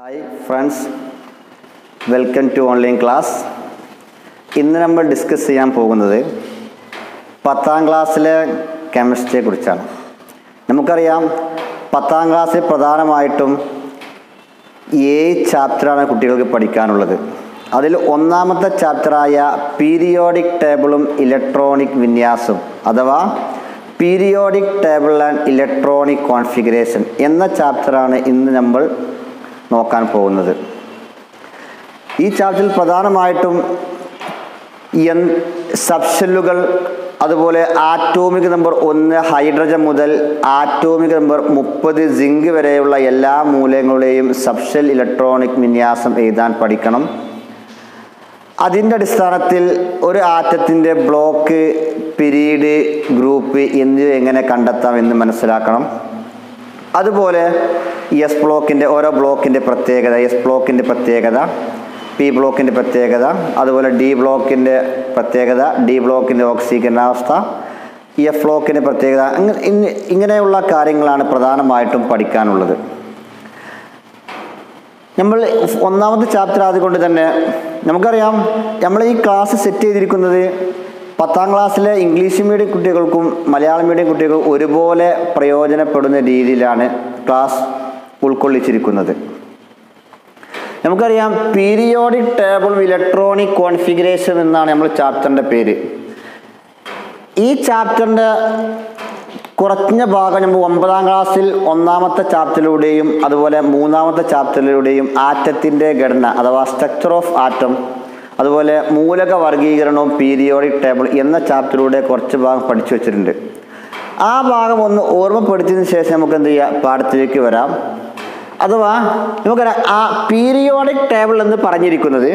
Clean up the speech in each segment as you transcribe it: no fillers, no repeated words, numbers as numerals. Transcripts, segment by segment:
Hi friends, welcome to online class. ഇന്ന് നമ്മൾ discuss ചെയ്യാൻ പോകുന്നത് 10ാം ക്ലാസ്സിലെ കെമിസ്ട്രിയെ കുറിച്ചാണ്. നമുക്കറിയാം 10ാം ക്ലാസ്സിൽ പ്രധാനമായിട്ടും 7 ചാപ്റ്ററാണ് കുട്ടികൾക്ക് പഠിക്കാനുള്ളത്. അതിൽ ഒന്നാമത്തെ ചാപ്റ്ററായ പീരിയോഡിക് ടേബിളും ഇലക്ട്രോണിക് വിന്യാസവും അഥവാ periodic table and electronic configuration എന്ന ചാപ്റ്ററാണ് ഇന്ന് നമ്മൾ നോക്കാൻ പോകുന്നത്. ഈ ചാപ്റ്ററിൽ പ്രധാനമായിട്ടും സബ്ഷെല്ലുകൾ, അതുപോലെ ആറ്റോമിക് നമ്പർ 1 ഹൈഡ്രജൻ മുതൽ ആറ്റോമിക് നമ്പർ 30 സിങ്ക് വരെയുള്ള എല്ലാ മൂലകങ്ങളുടെയും സബ്ഷെൽ ഇലക്ട്രോണിക് വിന്യാസം എഴുതാൻ പഠിക്കണം. അതിൻ്റെ അടിസ്ഥാനത്തിൽ ഒരു ആറ്റത്തിൻ്റെ ബ്ലോക്ക്, പിരീഡ്, ഗ്രൂപ്പ് എന്നിവ എങ്ങനെ കണ്ടെത്താം എന്ന് മനസ്സിലാക്കണം. അതുപോലെ എസ് ബ്ലോക്കിൻ്റെ ഓരോ ബ്ലോക്കിൻ്റെ പ്രത്യേകത, എസ് ബ്ലോക്കിൻ്റെ പ്രത്യേകത, പി ബ്ലോക്കിൻ്റെ പ്രത്യേകത, അതുപോലെ ഡി ബ്ലോക്കിൻ്റെ പ്രത്യേകത, ഡി ബ്ലോക്കിൻ്റെ ഓക്സീകരണാവസ്ഥ, എഫ് ബ്ലോക്കിൻ്റെ പ്രത്യേകത, ഇങ്ങനെയുള്ള കാര്യങ്ങളാണ് പ്രധാനമായിട്ടും പഠിക്കാനുള്ളത്. നമ്മൾ ഒന്നാമത്തെ ചാപ്റ്റർ ആയതുകൊണ്ട് തന്നെ നമുക്കറിയാം, നമ്മൾ ഈ ക്ലാസ് സെറ്റ് ചെയ്തിരിക്കുന്നത് 10ാം ക്ലാസ്സിലെ ഇംഗ്ലീഷ് മീഡിയം കുട്ടികൾക്കും മലയാളം മീഡിയം കുട്ടികൾക്കും ഒരുപോലെ പ്രയോജനപ്പെടുന്ന രീതിയിലാണ് ക്ലാസ് ഉൾക്കൊള്ളിച്ചിരിക്കുന്നത്. നമുക്കറിയാം, പീരിയോഡിക് ടേബിൾ ഇലക്ട്രോണിക് കോൺഫിഗറേഷൻ എന്നാണ് നമ്മൾ ചാപ്റ്ററിൻ്റെ പേര്. ഈ ചാപ്റ്ററിൻ്റെ കുറഞ്ഞ ഭാഗം നമ്മൾ 9ാം ക്ലാസ്സിൽ ഒന്നാമത്തെ ചാപ്റ്ററിലൂടെയും അതുപോലെ 3ാമത്തെ ചാപ്റ്ററിലൂടെയും ആറ്റത്തിൻ്റെ ഘടന അഥവാ സ്ട്രക്ചർ ഓഫ് ആറ്റം, അതുപോലെ മൂലക വർഗീകരണവും പീരിയോഡിക് ടേബിൾ എന്ന ചാപ്റ്ററിലൂടെ കുറച്ച് ഭാഗം പഠിച്ചു വെച്ചിട്ടുണ്ട്. ആ ഭാഗം ഒന്ന് ഓർമ്മപ്പെടുത്തിയതിന് ശേഷം നമുക്ക് എന്ത് ചെയ്യാം, പാഠത്തിലേക്ക് വരാം. അഥവാ നമുക്കറിയാം, ആ പീരിയോഡിക് ടേബിൾ എന്ന് പറഞ്ഞിരിക്കുന്നത്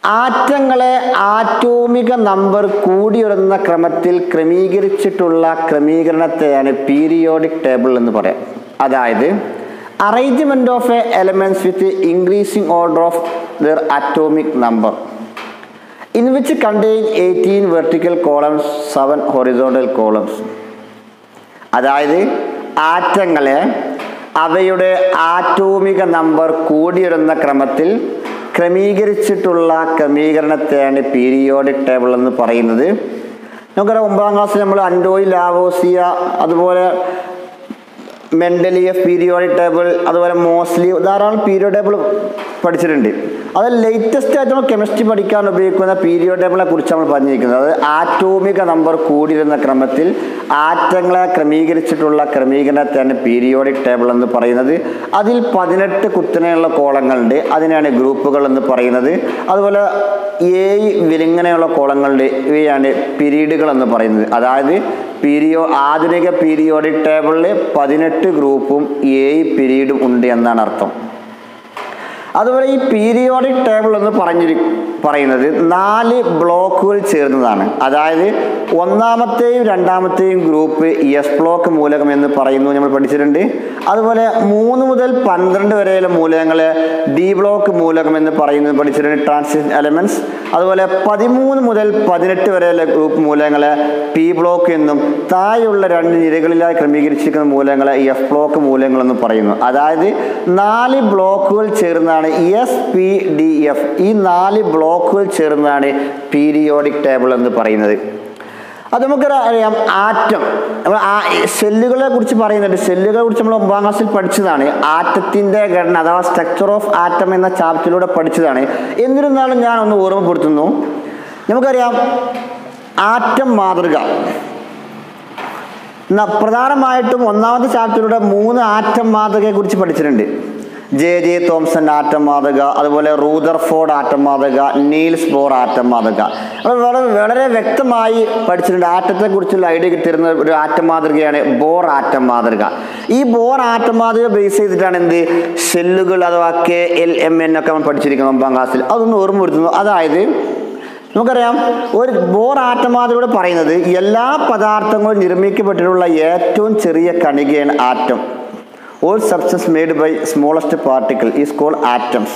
ആറ്റങ്ങളെ ആറ്റോമിക നമ്പർ കൂടിവരുന്ന ക്രമത്തിൽ ക്രമീകരിച്ചിട്ടുള്ള ക്രമീകരണത്തെയാണ് പീരിയോഡിക് ടേബിൾ എന്ന് പറയാം. അതായത് arrangement of elements with increasing order of their atomic number in which contain 18 vertical columns, 7 horizontal columns. അതായത് ആറ്റങ്ങളെ അവയുടെ ആറ്റോമിക നമ്പർ കൂടിവരുന്ന ക്രമത്തിൽ ക്രമീകരിച്ചിട്ടുള്ള ക്രമീകരണത്തെയാണ് പീരിയോഡിക് ടേബിൾ എന്ന് പറയുന്നത്. നമുക്കറിയാം, 9ാം ക്ലാസ്സിൽ നമ്മൾ അൻഡോയ്, ലാവോസിയ, അതുപോലെ മെൻഡലിയഫ് പീരിയോഡിക് ടേബിൾ, അതുപോലെ മോസ്ലി ധാരാളം പീരിയോഡ് ടേബിൾ പഠിച്ചിട്ടുണ്ട്. അത് ലേറ്റസ്റ്റ് ആയിട്ട് നമ്മൾ കെമിസ്ട്രി പഠിക്കാൻ ഉപയോഗിക്കുന്ന പീരിയോഡ് ടേബിളിനെ കുറിച്ച് നമ്മൾ പറഞ്ഞിരിക്കുന്നത്. അത് ആറ്റോമിക നമ്പർ കൂടിയിരുന്ന ക്രമത്തിൽ ആറ്റങ്ങളെ ക്രമീകരിച്ചിട്ടുള്ള ക്രമീകരണത്തെയാണ് പീരിയോഡിക് ടേബിൾ എന്ന് പറയുന്നത്. അതിൽ 18 കുത്തനെയുള്ള കോളങ്ങളുണ്ട്, അതിനാണ് ഗ്രൂപ്പുകൾ എന്ന് പറയുന്നത്. അതുപോലെ 7 വിലിങ്ങനെയുള്ള കോളങ്ങളുണ്ട്, ഇവയാണ് പീരീഡുകൾ എന്ന് പറയുന്നത്. അതായത് ആധുനിക പീരിയോഡിക് ടേബിളിൽ 18 ഗ്രൂപ്പും 7 പീരീഡും ഉണ്ട് എന്നാണ് അർത്ഥം. അതുപോലെ ഈ പീരിയോഡിക് ടേബിൾ എന്ന് പറയുന്നത് 4 ബ്ലോക്കുകൾ ചേർന്നതാണ്. അതായത് ഒന്നാമത്തെയും രണ്ടാമത്തെയും ഗ്രൂപ്പ് എസ് ബ്ലോക്ക് മൂലകം എന്ന് പറയുന്നു, നമ്മൾ പഠിച്ചിട്ടുണ്ട്. അതുപോലെ 3 മുതൽ 12 വരെയുള്ള മൂലകങ്ങളെ ഡി ബ്ലോക്ക് മൂലകം എന്ന് പറയുന്നത് പഠിച്ചിട്ടുണ്ട്, ട്രാൻസിഷൻ എലമെന്റ്സ്. അതുപോലെ 13 മുതൽ 18 വരെയുള്ള ഗ്രൂപ്പ് മൂലകങ്ങളെ പി ബ്ലോക്ക് എന്നും താഴെയുള്ള 2 നിരകളിലായി ക്രമീകരിച്ചിരിക്കുന്ന മൂലകങ്ങളെ എഫ് ബ്ലോക്ക് മൂലകങ്ങൾ എന്ന് പറയുന്നു. അതായത് 4 ബ്ലോക്കുകൾ ചേർന്നാണ് എസ് പി ഡി എഫ്, ഈ 4 ബ്ലോക്കുകൾ ചേർന്നാണ് പീരിയോഡിക് ടേബിൾ എന്ന് പറയുന്നത്. അത് നമുക്കറിയാം, ആറ്റം സെല്ലുകളെ കുറിച്ച് പറയുന്നുണ്ട്. സെല്ലുകളെ കുറിച്ച് നമ്മൾ 9ാം ക്ലാസ്സിൽ പഠിച്ചതാണ്. ആറ്റത്തിൻ്റെ ഘടന അഥവാ സ്ട്രക്ചർ ഓഫ് ആറ്റം എന്ന ചാപ്റ്ററിലൂടെ പഠിച്ചതാണ്. എന്നിരുന്നാലും ഞാൻ ഒന്ന് ഓർമ്മപ്പെടുത്തുന്നു. നമുക്കറിയാം, ആറ്റം മാതൃക പ്രധാനമായിട്ടും 1ാമത്തെ ചാപ്റ്ററിലൂടെ 3 ആറ്റം മാതൃകയെ കുറിച്ച് പഠിച്ചിട്ടുണ്ട്. ജെ തോംസൺ ആറ്റം മാതൃക, അതുപോലെ റൂദർഫോർഡ് ആറ്റം മാതൃക, നീൽസ് ബോർ ആറ്റം മാതൃക. വളരെ വ്യക്തമായി പഠിച്ചിട്ടുണ്ട്. ആറ്റത്തെക്കുറിച്ചുള്ള ഐഡിയ കിട്ടിയിരുന്ന ഒരു ആറ്റം മാതൃകയാണ് ബോർ ആറ്റം മാതൃക. ഈ ബോർ ആറ്റം മാതൃക ബേസ് ചെയ്തിട്ടാണ് സെല്ലുകൾ അഥവാ KLMN ഒക്കെ നമ്മൾ പഠിച്ചിരിക്കുന്നത് 9ാം ക്ലാസ്സിൽ. അതൊന്ന് ഓർമ്മപ്പെടുത്തുന്നു. അതായത് നമുക്കറിയാം, ഒരു ബോർ ആറ്റം മാതൃകയോട് പറയുന്നത് എല്ലാ പദാർത്ഥങ്ങളും നിർമ്മിക്കപ്പെട്ടിട്ടുള്ള ഏറ്റവും ചെറിയ കണികയാണ് atom. All substance made by smallest particle is called atoms.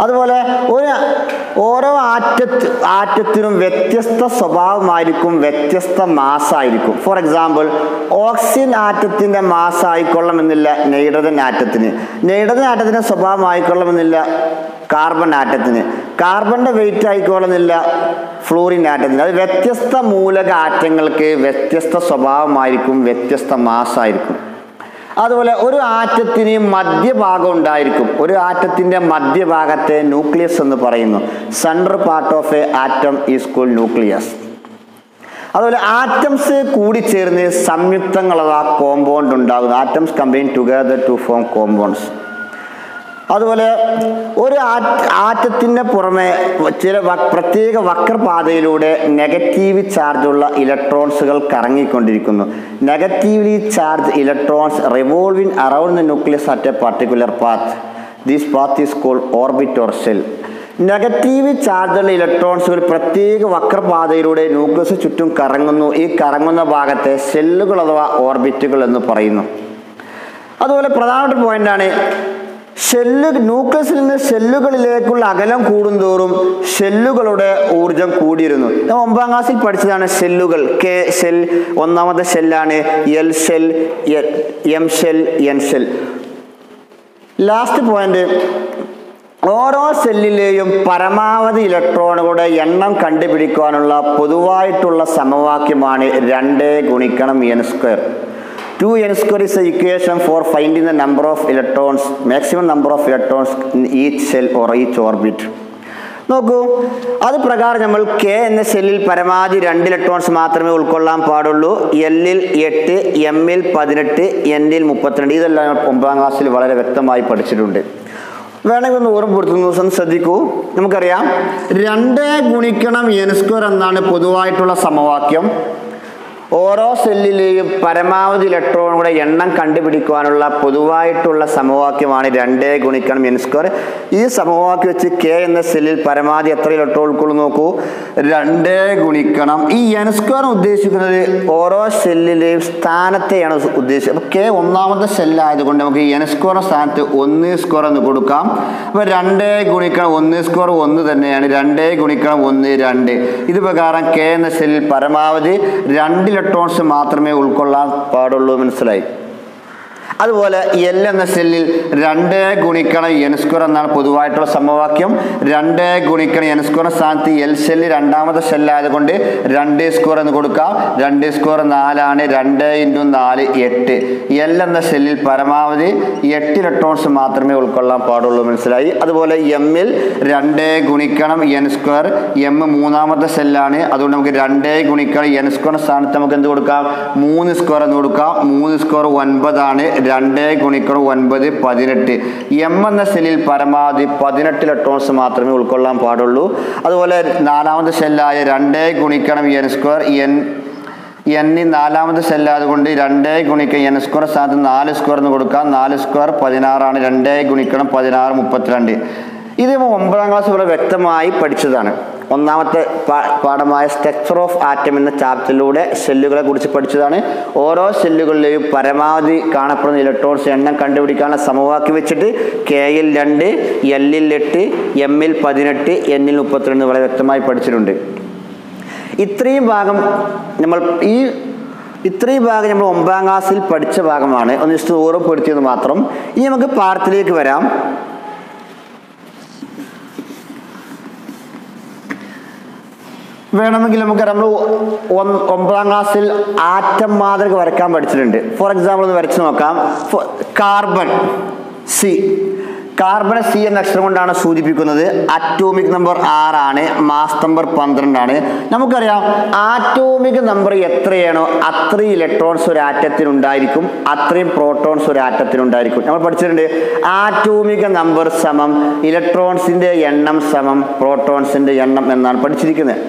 അതുപോലെ ഓരോ ആറ്റത്തിനും വ്യത്യസ്ത സ്വഭാവമായിരിക്കും, വ്യത്യസ്ത മാസ്സായിരിക്കും. ഫോർ എക്സാമ്പിൾ, ഓക്സിജൻ ആറ്റത്തിൻ്റെ മാസ് ആയിക്കൊള്ളണമെന്നില്ല നൈട്രജൻ ആറ്റത്തിന്, നൈട്രജൻ ആറ്റത്തിൻ്റെ സ്വഭാവം ആയിക്കൊള്ളണമെന്നില്ല കാർബൺ ആറ്റത്തിന്, കാർബണിൻ്റെ വെയിറ്റ് ആയിക്കൊള്ളുന്നില്ല ഫ്ലൂറിൻ ആറ്റത്തിന്. അത് വ്യത്യസ്ത മൂലക ആറ്റങ്ങൾക്ക് വ്യത്യസ്ത സ്വഭാവമായിരിക്കും, വ്യത്യസ്ത മാസ്സായിരിക്കും. അതുപോലെ ഒരു ആറ്റത്തിന് മധ്യഭാഗം ഉണ്ടായിരിക്കും. ഒരു ആറ്റത്തിൻ്റെ മധ്യഭാഗത്തെ ന്യൂക്ലിയസ് എന്ന് പറയുന്നു. Central part of a atom is called nucleus. അതുപോലെ ആറ്റംസ് കൂടിച്ചേർന്ന് സംയുക്തങ്ങൾ അഥവാ കോമ്പൗണ്ട് ഉണ്ടാകുന്നു. Atoms combine together to form compounds. അതുപോലെ ഒരു ആറ്റത്തിൻ്റെ പുറമെ ചില പ്രത്യേക വക്രപാതയിലൂടെ നെഗറ്റീവ് ചാർജുള്ള ഇലക്ട്രോൺസുകൾ കറങ്ങിക്കൊണ്ടിരിക്കുന്നു. Negatively charge electrons revolving around the nucleus at a particular path. This path is called orbit or shell. Negative ചാർജുള്ള ഇലക്ട്രോൺസുകൾ പ്രത്യേക വക്രപാതയിലൂടെ ന്യൂക്ലിയസ് ചുറ്റും കറങ്ങുന്നു. ഈ കറങ്ങുന്ന ഭാഗത്തെ ഷെല്ലുകൾ അഥവാ ഓർബിറ്റുകൾ എന്ന് പറയുന്നു. അതുപോലെ പ്രധാനപ്പെട്ട പോയിന്റാണ്, ന്യൂക്ലിയസിൽ നിന്ന് ഷെല്ലുകളിലേക്കുള്ള അകലം കൂടുന്തോറും ഷെല്ലുകളുടെ ഊർജം കൂടിയിരുന്നു. 9ാം ക്ലാസ്സിൽ പഠിച്ചതാണ് ഷെല്ലുകൾ. കെ ഷെൽ ഒന്നാമത്തെ ഷെല്ലാണ്, L shell, M shell, N shell. Last point, ഓരോ സെല്ലിലെയും പരമാവധി ഇലക്ട്രോണുകളുടെ എണ്ണം കണ്ടുപിടിക്കാനുള്ള പൊതുവായിട്ടുള്ള സമവാക്യമാണ് 2 × n². 2n² is the equation for finding the number of electrons, maximum number of electrons in each cell or each orbit. നോക്കൂ, അത് പ്രകാരം നമ്മൾ കെ എന്ന സെല്ലിൽ പരമാവധി 2 ഇലക്ട്രോൺസ് മാത്രമേ ഉൾക്കൊള്ളാൻ പാടുള്ളൂ. എല്ലിൽ 8, എമ്മിൽ 18, എന്നിൽ 32. ഇതെല്ലാം 9ാം ക്ലാസ്സിൽ വളരെ വ്യക്തമായി പഠിച്ചിട്ടുണ്ട്. വേണമെങ്കിൽ ഒന്ന് ഓർമ്മപ്പെടുത്തുന്നു, ശ്രദ്ധിക്കൂ. നമുക്കറിയാം 2 × n² എന്നാണ് പൊതുവായിട്ടുള്ള സമവാക്യം. ഓരോ സെല്ലിലെയും പരമാവധി ഇലക്ട്രോണുകളുടെ എണ്ണം കണ്ടുപിടിക്കുവാനുള്ള പൊതുവായിട്ടുള്ള സമവാക്യമാണ് 2 × n². ഈ സമവാക്യം വെച്ച് കെ എന്ന സെല്ലിൽ പരമാവധി എത്ര ഇലക്ട്രോൺ ഉൾക്കൊള്ളും നോക്കൂ. 2 × ഈ n² ഉദ്ദേശിക്കുന്നത് ഓരോ സെല്ലിലെയും സ്ഥാനത്തെയാണ് ഉദ്ദേശിച്ചത്. അപ്പോൾ കെ ഒന്നാമത്തെ സെല്ലായതുകൊണ്ട് നമുക്ക് n² സ്ഥാനത്ത് 1² എന്ന് കൊടുക്കാം. അപ്പോൾ 2 × 1² 1 തന്നെയാണ്. 2 × 1 2. ഇത് പ്രകാരം കെ എന്ന സെല്ലിൽ പരമാവധി 2 ഇലക്ട്രോൺസ് മാത്രമേ ഉൾക്കൊള്ളാൻ പാടുള്ളൂ. മനസ്സിലായി? അതുപോലെ എൽ എന്ന സെല്ലിൽ 2 × n² എന്നാണ് പൊതുവായിട്ടുള്ള സമവാക്യം. 2 × n² സ്ഥാനത്ത് എൽ സെല്ല് രണ്ടാമത്തെ സെല്ലായതുകൊണ്ട് 2² എന്ന് കൊടുക്കാം. 2² 4 ആണ്. 2 × 4 8. എൽ എന്ന സെല്ലിൽ പരമാവധി 8 ഇലക്ട്രോൺസ് മാത്രമേ ഉൾക്കൊള്ളാൻ പാടുള്ളൂ. മനസ്സിലായി? അതുപോലെ എമ്മിൽ 2 × n². എം മൂന്നാമത്തെ സെല്ലാണ്. അതുകൊണ്ട് നമുക്ക് 2 × n² സ്ഥാനത്ത് നമുക്ക് എന്ത് കൊടുക്കാം? 3² എന്ന് കൊടുക്കാം. 3² 9 ആണ്. 2 × 9 18. എം എന്ന സെല്ലിൽ പരമാവധി 18 ഇലക്ട്രോൺസ് മാത്രമേ ഉൾക്കൊള്ളാൻ പാടുള്ളൂ. അതുപോലെ നാലാമത്തെ സെല്ലായ 2 × n². n നാലാമത്തെ സെല്ലായതുകൊണ്ട് 2 × n² സ്ഥാനത്ത് 4² എന്ന് കൊടുക്കാം. 4² 16 ആണ്. 2 × 16 32. ഇത് 9ാം ക്ലാസ് ഇവിടെ വ്യക്തമായി പഠിച്ചതാണ്. ഒന്നാമത്തെ പാഠമായ സ്ട്രക്ചർ ഓഫ് ആറ്റം എന്ന ചാപ്റ്ററിലൂടെ ഷെല്ലുകളെ കുറിച്ച് പഠിച്ചതാണ്. ഓരോ ഷെല്ലുകളിലെയും പരമാവധി കാണപ്പെടുന്ന ഇലക്ട്രോൺസ് എണ്ണം കണ്ടുപിടിക്കാനുള്ള സമവാക്യം വെച്ചിട്ട് കെയിൽ 2, എല്ലിൽ 8, എമ്മിൽ 18, എന്നിൽ 32 വളരെ വ്യക്തമായി പഠിച്ചിട്ടുണ്ട്. ഇത്രയും ഭാഗം നമ്മൾ 9ാം ക്ലാസ്സിൽ പഠിച്ച ഭാഗമാണ്. ഒന്ന് ജസ്റ്റ് ഓർമ്മപ്പെടുത്തിയത് മാത്രം. ഇനി നമുക്ക് പാഠത്തിലേക്ക് വരാം. വേണമെങ്കിൽ നമുക്ക് നമ്മൾ 9ാം ക്ലാസ്സിൽ ആറ്റം മാതൃക വരയ്ക്കാൻ പഠിച്ചിട്ടുണ്ട്. ഫോർ എക്സാമ്പിൾ ഒന്ന് വരച്ച് നോക്കാം. Carbon C. കാർബൺ സി എന്ന അക്ഷരം കൊണ്ടാണ് സൂചിപ്പിക്കുന്നത്. അറ്റോമിക് നമ്പർ 6 ആണ്. മാസ് നമ്പർ 12 ആണ്. നമുക്കറിയാം ആറ്റോമിക് നമ്പർ എത്രയാണോ അത്രയും ഇലക്ട്രോൺസ് ഒരു ആറ്റത്തിനുണ്ടായിരിക്കും, അത്രയും പ്രോട്ടോൺസ് ഒരു ആറ്റത്തിനുണ്ടായിരിക്കും. നമ്മൾ പഠിച്ചിട്ടുണ്ട് ആറ്റോമിക് നമ്പർ സമം ഇലക്ട്രോൺസിൻ്റെ എണ്ണം സമം പ്രോട്ടോൺസിൻ്റെ എണ്ണം എന്നാണ് പഠിച്ചിരിക്കുന്നത്.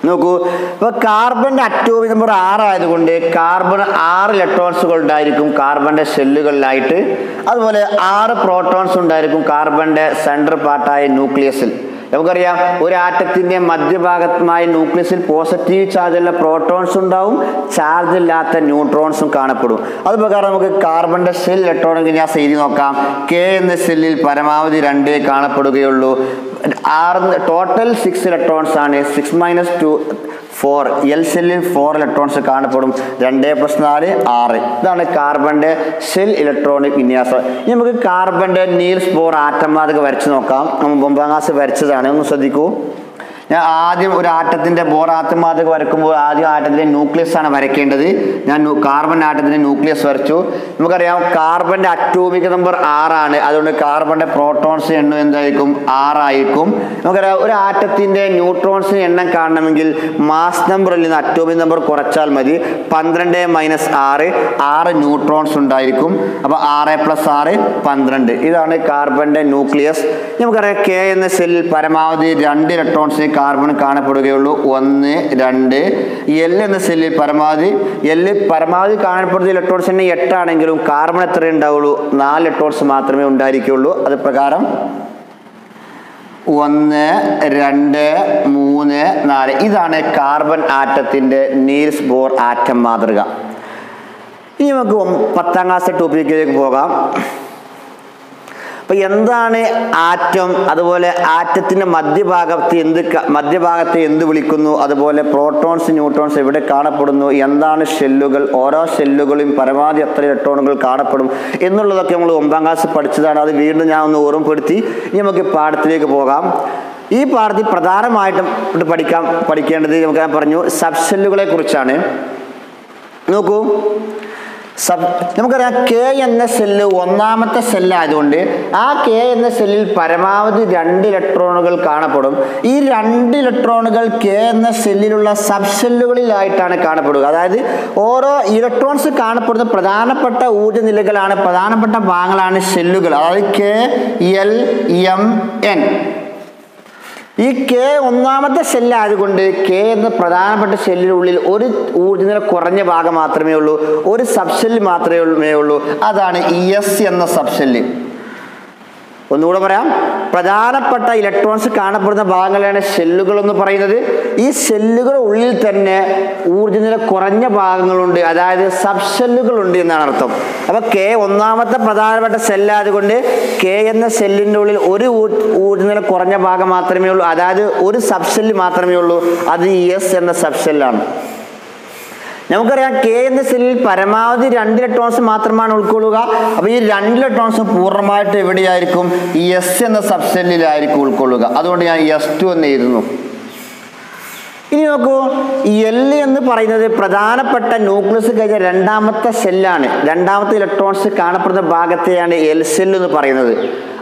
നോക്കൂ, ഇപ്പോൾ കാർബണിൻ്റെ അറ്റോമിക് നമ്പർ 6 ആയതുകൊണ്ട് കാർബൺ 6 ഇലക്ട്രോൺസുകൾ ഉണ്ടായിരിക്കും കാർബണിൻ്റെ ഷെല്ലുകളിലായിട്ട്. അതുപോലെ 6 പ്രോട്ടോൺസ് ഉണ്ടായിരിക്കും കാർബണിൻ്റെ സെൻട്രൽ പാർട്ടായ ന്യൂക്ലിയസിൽ. നമുക്കറിയാം ഒരു ആറ്റത്തിന്റെ മധ്യഭാഗത്തുമായി ന്യൂക്ലിയസിൽ പോസിറ്റീവ് ചാർജുള്ള പ്രോട്ടോൺസ് ഉണ്ടാവും, ചാർജ് ഇല്ലാത്ത ന്യൂട്രോൺസും കാണപ്പെടും. അത് പ്രകാരം നമുക്ക് കാർബണിന്റെ ഷെൽ ഇലക്ട്രോണിക് വിന്യാസം എഴുതി നോക്കാം. കെ എന്ന ഷെല്ലിൽ പരമാവധി 2 കാണപ്പെടുകയുള്ളൂ. ടോട്ടൽ 6 ഇലക്ട്രോൺസ് ആണ്. 6 - 2 4. എൽ ഷെല്ലിൽ 4 ഇലക്ട്രോൺസ് കാണപ്പെടും. 2 + 4 6. ഇതാണ് കാർബണിന്റെ ഷെൽ ഇലക്ട്രോണിക് വിന്യാസം. ഇനി നമുക്ക് കാർബണിന്റെ നീൽസ് ബോർ ആറ്റം മാതൃക വരച്ച് നോക്കാം. നമ്മൾ 9ാം ക്ലാസ് വരച്ചതാണ്, ഒന്ന് ശ്രദ്ധിക്കൂ. ഞാൻ ആദ്യം ഒരു ആറ്റത്തിന്റെ ബോർ ആറ്റം മാതൃക വരക്കുമ്പോൾ ആദ്യം ആറ്റത്തിന്റെ ന്യൂക്ലിയസ് ആണ് വരയ്ക്കേണ്ടത്. ഞാൻ കാർബൺ ആറ്റത്തിന്റെ ന്യൂക്ലിയസ് വരച്ചു. നമുക്കറിയാം കാർബണിന്റെ അറ്റോമിക് നമ്പർ 6 ആണ്. അതുകൊണ്ട് കാർബണിന്റെ പ്രോട്ടോൺസ് എണ്ണം എന്തായിരിക്കും? 6 ആയിരിക്കും. നമുക്കറിയാം ഒരു ആറ്റത്തിന്റെ ന്യൂട്രോൺസിന് എണ്ണം കാണണമെങ്കിൽ മാസ് നമ്പറിൽ നിന്ന് അറ്റോമിക് നമ്പർ കുറച്ചാൽ മതി. 12 - 6 ന്യൂട്രോൺസ് ഉണ്ടായിരിക്കും. അപ്പൊ 6 + 6 12. ഇതാണ് കാർബണിന്റെ ന്യൂക്ലിയസ്. നമുക്കറിയാം കെ എന്ന സെല്ലിൽ പരമാവധി 2 ഇലക്ട്രോൺസ് കാർബൺ കാണപ്പെടുകയുള്ളൂ. 1 2. എൽ എന്ന സെല്ലിൽ പരമാവധി കാണപ്പെടുന്ന ഇലക്ട്രോൺസ് 8 ആണെങ്കിലും കാർബൺ എത്ര ഉണ്ടാവുള്ളൂ? 4 ഇലക്ട്രോൺസ് മാത്രമേ ഉണ്ടായിരിക്കുള്ളൂ. അത് പ്രകാരം 1 2 3 4. ഇതാണ് കാർബൺ ആറ്റത്തിന്റെ നീൽസ് ബോർ ആറ്റം മാതൃക. ഇനി നമുക്ക് 10ാം ക്ലാസ് ടോപ്പിക്കിലേക്ക് പോകാം. അപ്പൊ എന്താണ് ആറ്റം, അതുപോലെ ആറ്റത്തിന്റെ മധ്യഭാഗത്തെ എന്ത് വിളിക്കുന്നു, അതുപോലെ പ്രോട്ടോൺസ് ന്യൂട്രോൺസ് എവിടെ കാണപ്പെടുന്നു, എന്താണ് ഷെല്ലുകൾ, ഓരോ ഷെല്ലുകളും പരമാവധി എത്ര ഇലക്ട്രോണുകൾ കാണപ്പെടും എന്നുള്ളതൊക്കെ നമ്മൾ 9ാം ക്ലാസ് പഠിച്ചതാണ്. അത് വീണ്ടും ഞാൻ ഒന്ന് ഓർമ്മപ്പെടുത്തി. ഇനി നമുക്ക് പാഠത്തിലേക്ക് പോകാം. ഈ പാഠത്തിൽ പ്രധാനമായിട്ടും പഠിക്കേണ്ടത് നമുക്ക് പറഞ്ഞു സബ്ഷെല്ലുകളെ കുറിച്ചാണ്. നോക്കൂ, നമുക്കറിയാം കെ എന്ന സെല്ല് 1ാമത്തെ സെല്ലായതുകൊണ്ട് ആ കെ എന്ന സെല്ലിൽ പരമാവധി 2 ഇലക്ട്രോണുകൾ കാണപ്പെടും. ഈ 2 ഇലക്ട്രോണുകൾ കെ എന്ന സെല്ലിലുള്ള സബ്ഷെല്ലുകളിലായിട്ടാണ് കാണപ്പെടുക. അതായത് ഓരോ ഇലക്ട്രോൺസ് കാണപ്പെടുന്ന പ്രധാനപ്പെട്ട ഊർജ്ജ നിലകളാണ്, പ്രധാനപ്പെട്ട ഭാഗങ്ങളാണ് ഷെല്ലുകൾ. അതായത് കെ എൽ എം എൻ. ഈ കെ 1ാമത്തെ ഷെല്ലായതുകൊണ്ട് കെ എന്ന പ്രധാനപ്പെട്ട ഷെല്ലിനുള്ളിൽ ഒരു ഊർജ്ജനില കുറഞ്ഞ ഭാഗം മാത്രമേ ഉള്ളൂ, ഒരു സബ്ഷെല്ല് മാത്രമേ ഉള്ളൂ. അതാണ് എസ് എന്ന സബ്ഷെല്ല്. ഒന്നുകൂടെ പറയാം, പ്രധാനപ്പെട്ട ഇലക്ട്രോൺസ് കാണപ്പെടുന്ന ഭാഗങ്ങളാണ് ഷെല്ലുകൾ എന്ന് പറയുന്നത്. ഈ ഷെല്ലുകളുടെ ഉള്ളിൽ തന്നെ ഊർജ്ജനില കുറഞ്ഞ ഭാഗങ്ങളുണ്ട്, അതായത് സബ്ഷെല്ലുകൾ ഉണ്ട് എന്നാണ് അർത്ഥം. അപ്പൊ കെ 1ാമത്തെ പ്രധാനപ്പെട്ട സെല്ലായതുകൊണ്ട് കെ എന്ന സെല്ലിൻ്റെ ഉള്ളിൽ ഒരു ഊർജ്ജനില കുറഞ്ഞ ഭാഗം മാത്രമേ ഉള്ളൂ, അതായത് ഒരു സബ്ഷെല്ല് മാത്രമേ ഉള്ളൂ. അത് എസ് എന്ന സബ്ഷെല്ലാണ്. നമുക്കറിയാം കെ എന്ന സെല്ലിൽ പരമാവധി 2 ഇലക്ട്രോൺസ് മാത്രമാണ് ഉൾക്കൊള്ളുക. അപ്പൊ ഈ 2 ഇലക്ട്രോൺസ് പൂർണ്ണമായിട്ട് എവിടെയായിരിക്കും? ഈ എസ് എന്ന സബ്ഷെല്ലിലായിരിക്കും ഉൾക്കൊള്ളുക. അതുകൊണ്ട് ഞാൻ S2 എന്ന് എഴുതുന്നു. ഇനി നോക്കൂ, എൽ എന്ന് പറയുന്നത് പ്രധാനപ്പെട്ട ന്യൂക്ലിയസ് കഴിഞ്ഞ 2ാമത്തെ സെല്ലാണ്. 2ാമത്തെ ഇലക്ട്രോൺസ് കാണപ്പെടുന്ന ഭാഗത്തെയാണ് എൽ സെല്ല് എന്ന് പറയുന്നത്.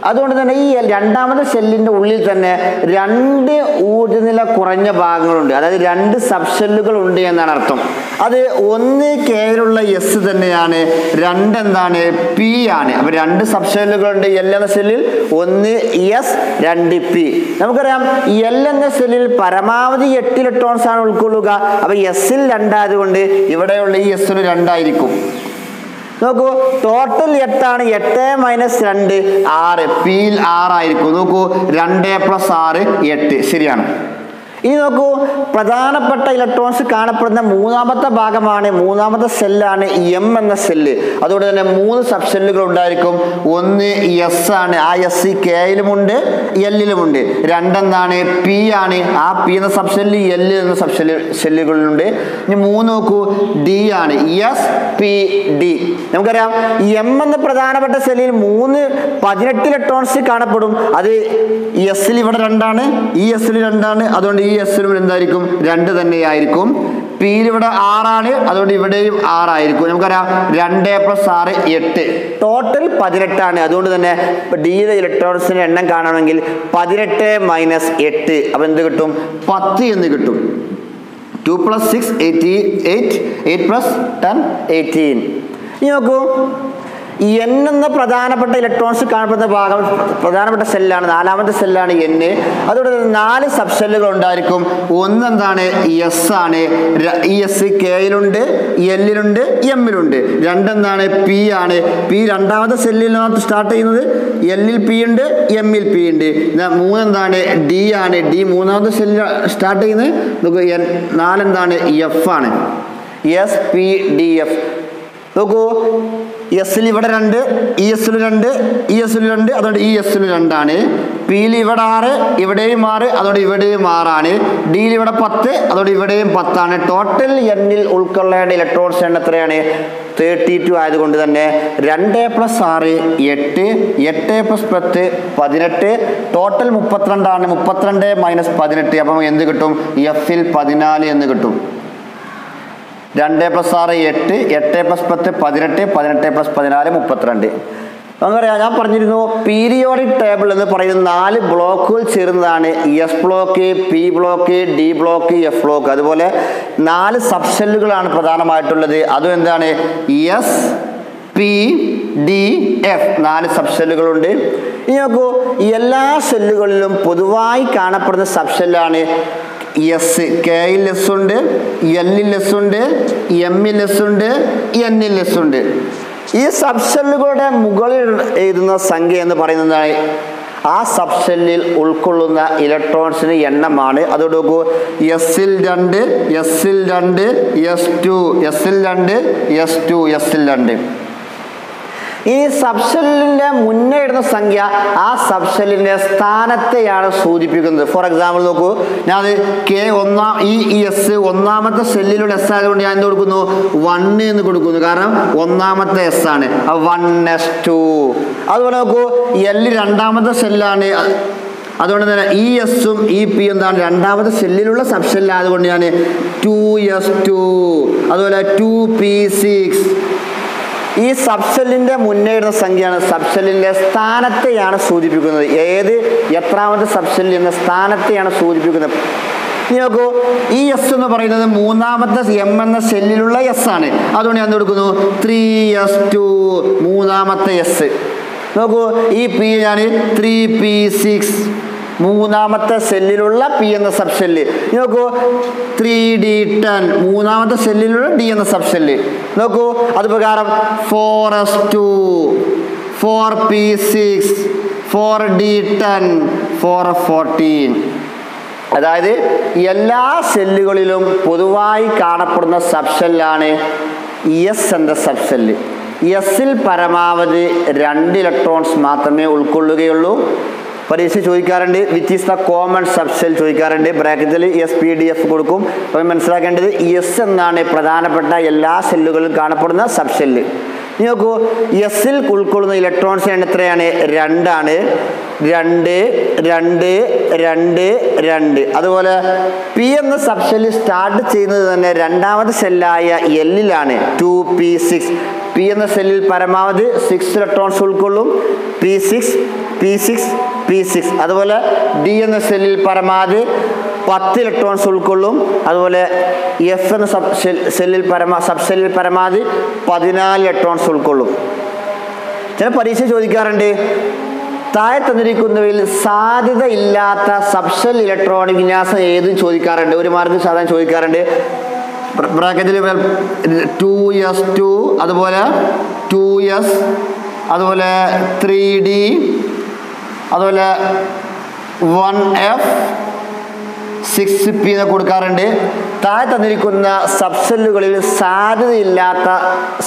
അതുകൊണ്ട് തന്നെ ഈ 2ാമത്തെ സെല്ലിന്റെ ഉള്ളിൽ തന്നെ 2 ഊർജ്ജനില കുറഞ്ഞ ഭാഗങ്ങളുണ്ട്, അതായത് 2 സബ്ഷെല്ലുകൾ ഉണ്ട് എന്നാണ് അർത്ഥം. അത് 1 കെയിലുള്ള എസ് തന്നെയാണ്, 2 എന്താണ്? പി ആണ്. അപ്പൊ 2 സബ്ഷെല്ലുകളുണ്ട് എൽ എന്ന സെല്ലിൽ, 1 എസ് 2 പി. നമുക്കറിയാം എൽ എന്ന സെല്ലിൽ പരമാവധി 8 ഇലക്ട്രോൺസ് ആണ് ഉൾക്കൊള്ളുക. അപ്പൊ എസിൽ 2 ആയതുകൊണ്ട് ഇവിടെയുള്ള ഈ എസിൽ 2 ആയിരിക്കും. നോക്കൂ, ടോട്ടൽ 8 ആണ്. 8 - 2 6. പിയിൽ 6 ആയിരിക്കും. നോക്കൂ, 2 + 6 8. ശരിയാണ്. ഇനി നോക്കൂ, പ്രധാനപ്പെട്ട ഇലക്ട്രോൺസ് കാണപ്പെടുന്ന 3ാമത്തെ ഭാഗമാണ്, 3ാമത്തെ സെല്ലാണ് എം എന്ന സെല്ല്. അതുകൊണ്ട് തന്നെ 3 സബ്ഷെല്ലുകൾ ഉണ്ടായിരിക്കും. 1 എസ് ആണ്, ആ എസ് കെയിലുമുണ്ട് എല്ലിലുമുണ്ട്. 2 എന്താണ്? പി ആണ്, ആ പി എന്ന സബ്ഷെല്ല് എൽ എന്ന ഷെല്ലുകളിലുണ്ട്. ഇനി 3 നോക്കൂ, ഡി ആണ്, എസ് പി ഡി. നമുക്കറിയാം എം എന്ന പ്രധാനപ്പെട്ട സെല്ലിൽ 18 ഇലക്ട്രോൺസ് കാണപ്പെടും. അത് എസിൽ ഇവിടെ 2 ആണ്, ഈ എസിൽ 2 ആണ്. അതുകൊണ്ട് ഈ എസിലും എന്തായിരിക്കും? 2 തന്നെയായിരിക്കും. പിയിൽ ഇവിടെ 6 ആണ്, അതുകൊണ്ട് ഇവിടെയും 6 ആയിരിക്കും. നമുക്കറിയാം 2 + 6 8. ടോട്ടൽ 18 ആണ്. അതുകൊണ്ട് തന്നെ ഡിയിലെ ഇലക്ട്രോൺസിന്റെ എണ്ണം കാണണമെങ്കിൽ 18 - 8. അപ്പൊ എന്ത് കിട്ടും? 10 എന്ന് കിട്ടും. 2 + 6 8, 8 + 10 18. ഇനി നോക്കൂ, എൻ എന്ന പ്രധാനപ്പെട്ട ഇലക്ട്രോൺസ് കാണപ്പെടുന്ന ഭാഗം പ്രധാനപ്പെട്ട സെല്ലാണ്, നാലാമത്തെ സെല്ലാണ് എൻ. അതുകൊണ്ട് 4 സബ് സെല്ലുകൾ ഉണ്ടായിരിക്കും. ഒന്നെന്താണ് എസ് ആണ്, ഈ എസ് കെയിലുണ്ട്, എല്ലിലുണ്ട്, എമ്മിലുണ്ട്. രണ്ടെന്താണ് പി ആണ്, പി രണ്ടാമത്തെ സെല്ലിലാണ് സ്റ്റാർട്ട് ചെയ്യുന്നത്, എല്ലിൽ പി ഉണ്ട്, എമ്മിൽ പി ഉണ്ട്. മൂന്നെന്താണ് ഡി ആണ്, ഡി മൂന്നാമത്തെ സെല്ലിൽ സ്റ്റാർട്ട് ചെയ്യുന്നത്. നോക്കൂ, നാലെന്താണ് എഫ് ആണ്, എസ് പി ഡി എഫ്. നോക്കൂ, എസ്സിൽ ഇവിടെ 2, ഇ എസ്സിൽ 2, ഇ എസ്സിൽ 2, അതുകൊണ്ട് ഇ എസ്സിൽ 2 ആണ്. പിയിൽ ഇവിടെ 6, ഇവിടെയും 6, അതുകൊണ്ട് ഇവിടെയും 6 ആണ്. ഡിയിൽ ഇവിടെ 10, അതുകൊണ്ട് ഇവിടെയും 10 ആണ്. ടോട്ടൽ എന്നിൽ ഉൾക്കൊള്ളേണ്ട ഇലക്ട്രോൺസ് എണ്ണം എത്രയാണ്? 32 ആയതുകൊണ്ട് തന്നെ 2 + 6 8, 8 + 10 18, ടോട്ടൽ 32 ആണ്. 32 - 18, അപ്പം എന്ത് കിട്ടും? എഫിൽ 14 എന്ന് കിട്ടും. 2 + 6 8, 8 + 10 18, 18 + 14 32. നമുക്കറിയാം, ഞാൻ പറഞ്ഞിരുന്നു പീരിയോഡിക് ടേബിൾ എന്ന് പറയുന്ന 4 ബ്ലോക്കുകൾ ചേർന്നതാണ് S block, P block, D block, F block. അതുപോലെ 4 സബ് സെല്ലുകളാണ് പ്രധാനമായിട്ടുള്ളത്. അതും എന്താണ്? S P D F 4 sub സെല്ലുകളുണ്ട്. ഇനി നോക്കൂ, എല്ലാ സെല്ലുകളിലും പൊതുവായി കാണപ്പെടുന്ന സബ് സെല്ലാണ് എസ്. കെയിൽ എസ് ഉണ്ട്, എല്ലിൽ എസ് ഉണ്ട്, എമ്മിൽ എസ് ഉണ്ട്, എന്നിൽ എസ് ഉണ്ട്. ഈ സബ് സെല്ലുകളുടെ മുകളിൽ എഴുതുന്ന സംഖ്യ എന്ന് പറയുന്നതാണ് ആ സബ് സെല്ലിൽ ഉൾക്കൊള്ളുന്ന ഇലക്ട്രോൺസിന് എണ്ണമാണ്. അതോട് നോക്കൂ, എസ്സിൽ 2, എസ്സിൽ 2, S2, എസ്സിൽ 2, S2, എസ്സിൽ 2. ഈ സബ് സെല്ലിന്റെ മുന്നേ ഇടുന്ന സംഖ്യ ആ സബ് സെല്ലിന്റെ സ്ഥാനത്തെയാണ് സൂചിപ്പിക്കുന്നത്. ഫോർ എക്സാമ്പിൾ നോക്കൂ, ഞാൻ കെ ഈ എസ് ഒന്നാമത്തെ സെല്ലിലൂടെ എസ് ആയതുകൊണ്ട് ഞാൻ എന്ത് കൊടുക്കുന്നു? 1 എന്ന് കൊടുക്കുന്നു, കാരണം ഒന്നാമത്തെ എസ് ആണ്. 1s2. അതുപോലെ നോക്കൂ, എല്ല് രണ്ടാമത്തെ സെല്ലാണ്, അതുകൊണ്ട് തന്നെ ഈ എസും ഈ പി എന്താണ്? രണ്ടാമത്തെ സെല്ലിലുള്ള സബ് സെല്ലായതുകൊണ്ട് ഞാൻ 2s2. അതുപോലെ 2p6. ഈ സബ് സെല്ലിന്റെ മുന്നേ ഇടുന്ന സംഖ്യയാണ് സബ് സെല്ലിന്റെ സ്ഥാനത്തെയാണ് സൂചിപ്പിക്കുന്നത്. എത്രാമത്തെ സബ് സെല്ല് എന്ന സ്ഥാനത്തെയാണ് സൂചിപ്പിക്കുന്നത്. ഇനി നോക്കൂ, ഈ എസ് എന്ന് പറയുന്നത് മൂന്നാമത്തെ എം എന്ന സെല്ലിലുള്ള എസ് ആണ്. അതുകൊണ്ട് ഞാൻ കൊടുക്കുന്നു 3s2, മൂന്നാമത്തെ എസ്. നോക്കൂ, ഈ പി ഞാൻ 3p6, മൂന്നാമത്തെ സെല്ലിലുള്ള പി എന്ന സബ് സെല്ല്. നോക്കൂ, 3d10, മൂന്നാമത്തെ സെല്ലിലുള്ള ഡി എന്ന സബ് സെല്ല്. നോക്കൂ, അത് പ്രകാരം 4s2, 4p6, 4d10, 4f14. അതായത് എല്ലാ സെല്ലുകളിലും പൊതുവായി കാണപ്പെടുന്ന സബ് സെല്ലാണ് എസ് എന്ന സബ് സെല്ല്. എസ്സിൽ പരമാവധി 2 ഇലക്ട്രോൺസ് മാത്രമേ ഉൾക്കൊള്ളുകയുള്ളൂ. പരീക്ഷ ചോദിക്കാറുണ്ട് which is the common sub cell ചോദിക്കാറുണ്ട്. ബ്രാക്കറ്റിൽ SPDF കൊടുക്കും. അപ്പോൾ മനസ്സിലാക്കേണ്ടത് എസ് എന്നാണ് പ്രധാനപ്പെട്ട എല്ലാ സെല്ലുകളിലും കാണപ്പെടുന്ന സബ് സെല്ല്. ഇനി നോക്കൂ, എസ്സിൽ ഉൾക്കൊള്ളുന്ന ഇലക്ട്രോൺസ് എണ്ണം എത്രയാണ്? 2 ആണ്. 2 2 2 2. അതുപോലെ പി എന്ന സബ് സെല്ല് സ്റ്റാർട്ട് ചെയ്യുന്നത് തന്നെ രണ്ടാമത്തെ സെല്ലായ എല്ലിലാണ്. 2p6. പി എന്ന സെല്ലിൽ പരമാവധി 6 ഇലക്ട്രോൺസ് ഉൾക്കൊള്ളും. p6 p6 p6. അതുപോലെ ഡി എന്ന സെല്ലിൽ പരമാവധി 10 ഇലക്ട്രോൺസ് ഉൾക്കൊള്ളും. അതുപോലെ എഫ് എന്ന സബ് സെല്ലിൽ പരമാവധി 14 ഇലക്ട്രോൺസ് ഉൾക്കൊള്ളും. ചില പരീക്ഷ ചോദിക്കാറുണ്ട് താഴെ തന്നിരിക്കുന്നവയിൽ സാധ്യത ഇല്ലാത്ത സബ്സെൽ ഇലക്ട്രോണിക് വിന്യാസം ഏത് ചോദിക്കാറുണ്ട്. ഒരു മാർക്ക് സാധാരണ ചോദിക്കാറുണ്ട്. ബ്രാക്കറ്റിൽ 2s2, അതുപോലെ 2s, അതുപോലെ 3d, അതുപോലെ 1f, 6p എന്ന് കൊടുക്കാറുണ്ട്. താഴെ തന്നിരിക്കുന്ന സബ്സെല്ലുകളിൽ സാധ്യതയില്ലാത്ത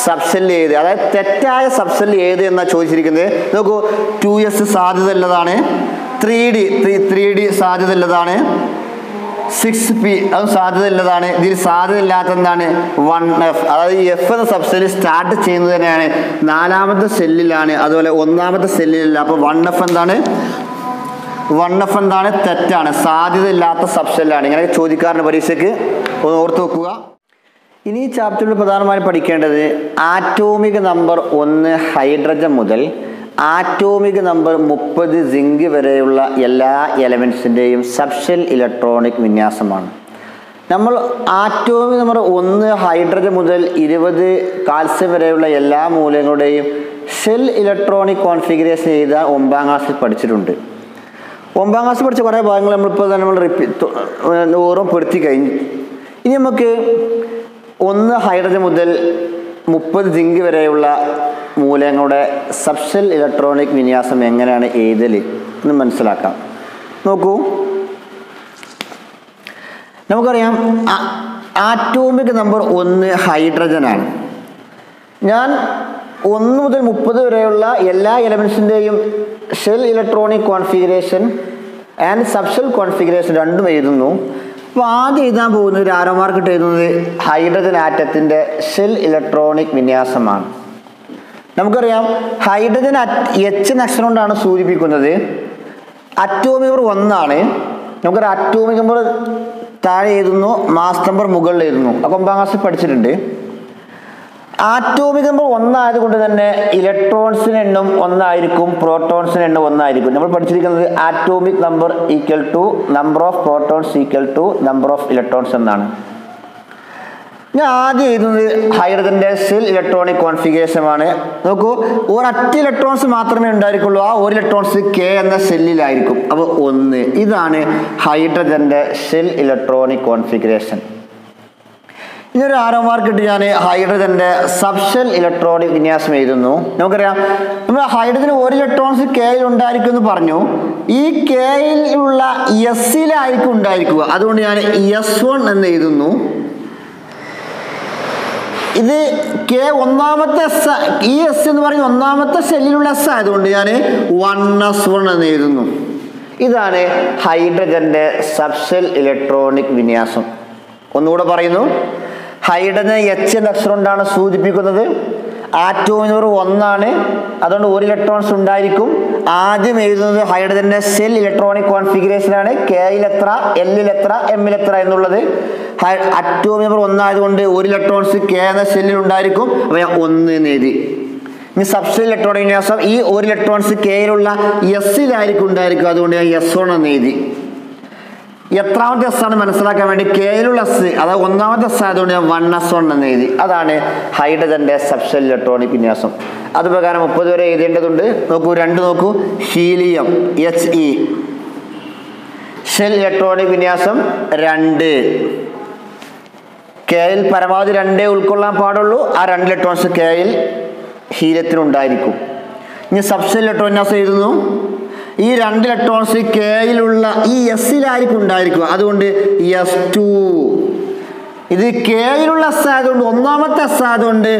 സബ്സെല്ല് ഏത്, അതായത് തെറ്റായ സബ്സെല്ല് ഏത് എന്നാണ് ചോദിച്ചിരിക്കുന്നത്. നോക്കൂ, 2s സാധ്യത ഉള്ളതാണ്, 3d സാധ്യത ഉള്ളതാണ്, 6p അത് സാധ്യത ഉള്ളതാണ്. ഇതിൽ സാധ്യത ഇല്ലാത്ത എന്താണ്? 1f. അതായത് എഫ് എന്ന സബ്സെല്ല് സ്റ്റാർട്ട് ചെയ്യുന്നത് തന്നെയാണ് 4ാമത്തെ സെല്ലിലാണ്, അതുപോലെ 1ാമത്തെ സെല്ലിലല്ല. അപ്പോൾ 1f എന്താണ്? 1f എന്താണ്? തെറ്റാണ്, സാധ്യത ഇല്ലാത്ത സബ്സെല്ലാണ്. ഇങ്ങനെ ചോദിക്കാറുണ്ട് പരീക്ഷയ്ക്ക്, ഒന്ന് ഓർത്ത് വെക്കുക. ഇനി ഈ ചാപ്റ്ററിൽ പ്രധാനമായും പഠിക്കേണ്ടത് ആറ്റോമിക് നമ്പർ 1 ഹൈഡ്രജൻ മുതൽ ആറ്റോമിക് നമ്പർ 30 സിങ്ക് വരെയുള്ള എല്ലാ എലമെൻസിൻ്റെയും സബ്ഷെൽ ഇലക്ട്രോണിക് വിന്യാസമാണ്. നമ്മൾ ആറ്റോമിക് നമ്പർ 1 ഹൈഡ്രജൻ മുതൽ 20 കാൽസ്യം വരെയുള്ള എല്ലാ മൂലകങ്ങളുടെയും ഷെൽ ഇലക്ട്രോണിക് കോൺഫിഗറേഷൻ ചെയ്ത 9ാം ക്ലാസ്സിൽ പഠിച്ചിട്ടുണ്ട്. 9ാം ക്ലാസ്സിൽ പഠിച്ച കുറേ ഭാഗങ്ങൾ നമ്മളിപ്പോൾ തന്നെ നമ്മൾ ഓർമ്മപ്പെടുത്തി കഴിഞ്ഞു. ഇനി നമുക്ക് 1 ഹൈഡ്രജൻ മുതൽ 30 സിങ്ക് വരെയുള്ള മൂലകങ്ങളുടെ സബ്ഷെൽ ഇലക്ട്രോണിക് വിന്യാസം എങ്ങനെയാണ് എഴുതൽ എന്ന് മനസ്സിലാക്കാം. നോക്കൂ, നമുക്കറിയാം ആറ്റോമിക് നമ്പർ 1 ഹൈഡ്രജനാണ്. ഞാൻ 1 മുതൽ 30 വരെയുള്ള എല്ലാ എലമെൻസിൻ്റെയും shell electronic configuration and subshell configuration രണ്ടും എഴുതുന്നു. അപ്പോൾ ആദ്യം എഴുതാൻ പോകുന്നത് ഒരു ആരോ മാർക്ക് ഇട്ട് എഴുതുന്നത് ഹൈഡ്രജൻ ആറ്റത്തിൻ്റെ ഷെൽ ഇലക്ട്രോണിക് വിന്യാസമാണ്. നമുക്കറിയാം ഹൈഡ്രജൻ H എന്ന അക്ഷരം കൊണ്ടാണ് സൂചിപ്പിക്കുന്നത്. അറ്റോമിക് നമ്പർ 1 ആണ്. നമുക്കൊരു അറ്റോമിക് നമ്പർ താഴെ എഴുതുന്നു, മാസ് നമ്പർ മുകളിൽ എഴുതുന്നു. അപ്പോൾ 9ാം ക്ലാസ്സിൽ പഠിച്ചിട്ടുണ്ട്. ആറ്റോമിക് നമ്പർ 1 ആയതുകൊണ്ട് തന്നെ ഇലക്ട്രോൺസിന് എണ്ണം 1 ആയിരിക്കും, പ്രോട്ടോൺസിന് എണ്ണം 1 ആയിരിക്കും. നമ്മൾ പഠിച്ചിരിക്കുന്നത് atomic number equal to number of protons equal to number of electrons എന്നാണ്. ഞാൻ ആദ്യം എഴുതുന്നത് ഹൈഡ്രജൻ്റെ ഷെൽ ഇലക്ട്രോണിക് കോൺഫിഗറേഷൻ ആണ്. നോക്കൂ, ഒരൊറ്റ ഇലക്ട്രോൺസ് മാത്രമേ ഉണ്ടായിരിക്കുള്ളൂ. ആ ഒരു ഇലക്ട്രോൺസ് K എന്ന ഷെല്ലിലായിരിക്കും. അപ്പോൾ 1. ഇതാണ് ഹൈഡ്രജൻ്റെ ഷെൽ ഇലക്ട്രോണിക് കോൺഫിഗറേഷൻ. ഇതൊരു ആരോ മാർക്ക് ഇട്ട് ഞാൻ ഹൈഡ്രജൻ്റെ സബ്ഷെൽ ഇലക്ട്രോണിക് വിന്യാസം എഴുതുന്നു. നമുക്കറിയാം നമ്മൾ ഹൈഡ്രജന് 1 ഇലക്ട്രോൺസ് Kയിൽ ഉണ്ടായിരിക്കും എന്ന് പറഞ്ഞു. ഈ Kയിലുള്ള Sലായിരിക്കും ഉണ്ടായിരിക്കുക. അതുകൊണ്ട് ഞാൻ S1 എന്ന് എഴുതുന്നു. ഇത് K ഒന്നാമത്തെ S, ഈ S എന്ന് പറയുന്നത് 1ാമത്തെ ഷെല്ലിലുള്ള S ആയതുകൊണ്ട് ഞാൻ 1s1 എന്ന് എഴുതുന്നു. ഇതാണ് ഹൈഡ്രജൻ്റെ സബ്ഷെൽ ഇലക്ട്രോണിക് വിന്യാസം. ഒന്നുകൂടെ പറയുന്നു, ഹൈഡ്രജൻ H എന്ന അക്ഷരം കൊണ്ടാണ് സൂചിപ്പിക്കുന്നത്. ആറ്റോമിക് നമ്പർ 1 ആണ്. അതുകൊണ്ട് 1 ഇലക്ട്രോൺസ് ഉണ്ടായിരിക്കും. ആദ്യം എഴുതുന്നത് ഹൈഡ്രജൻ്റെ ഷെൽ ഇലക്ട്രോണിക് കോൺഫിഗറേഷൻ ആണ്. Kയിൽ എത്ര, Lൽ എത്ര, Mൽ എത്ര എന്നുള്ളത്. അറ്റോമിക് നമ്പർ 1 ആയതുകൊണ്ട് 1 ഇലക്ട്രോൺസ് K എന്ന ഷെല്ലിൽ ഉണ്ടായിരിക്കും. അപ്പോൾ ഞാൻ 1 എന്ന് എഴുതി. ഇനി സബ്ഷെൽ ഇലക്ട്രോണിക് വിന്യാസം, ഈ 1 ഇലക്ട്രോൺസ് Kയിലുള്ള Sലായിരിക്കും ഉണ്ടായിരിക്കും. അതുകൊണ്ട് ഞാൻ S1 എന്ന് എഴുതി. എത്രാമത്തെ S ആണ് മനസ്സിലാക്കാൻ വേണ്ടി Kയിലുള്ള S, അതായത് 1ാമത്തെ S ആയതുകൊണ്ട് ഞാൻ 1s1 എന്ന് എഴുതി. അതാണ് ഹൈഡ്രജൻ്റെ സബ്ഷെൽ ഇലക്ട്രോണിക് വിന്യാസം. അതുപ്രകാരം 30 വരെ എഴുതേണ്ടതുണ്ട്. നോക്കൂ, 2 നോക്കൂ, ഹീലിയം He ഷെൽ ഇലക്ട്രോണിക് വിന്യാസം 2. Kയിൽ പരമാവധി 2 ഉൾക്കൊള്ളാൻ പാടുള്ളൂ. ആ 2 ഇലക്ട്രോൺസ് Kയിൽ ഹീലിയത്തിനുണ്ടായിരിക്കും. ഇനി സബ്ഷെൽ ഇലക്ട്രോണിക് വിന്യാസം എഴുതുന്നു. ഈ 2 ഇലക്ട്രോൺസ് Kയിലുള്ള ഈ Sലായിരിക്കും ഉണ്ടായിരിക്കുക. അതുകൊണ്ട് S2. ഇത് Kയിലുള്ള S ആയതുകൊണ്ട് 1ാമത്തെ S ആയതുകൊണ്ട്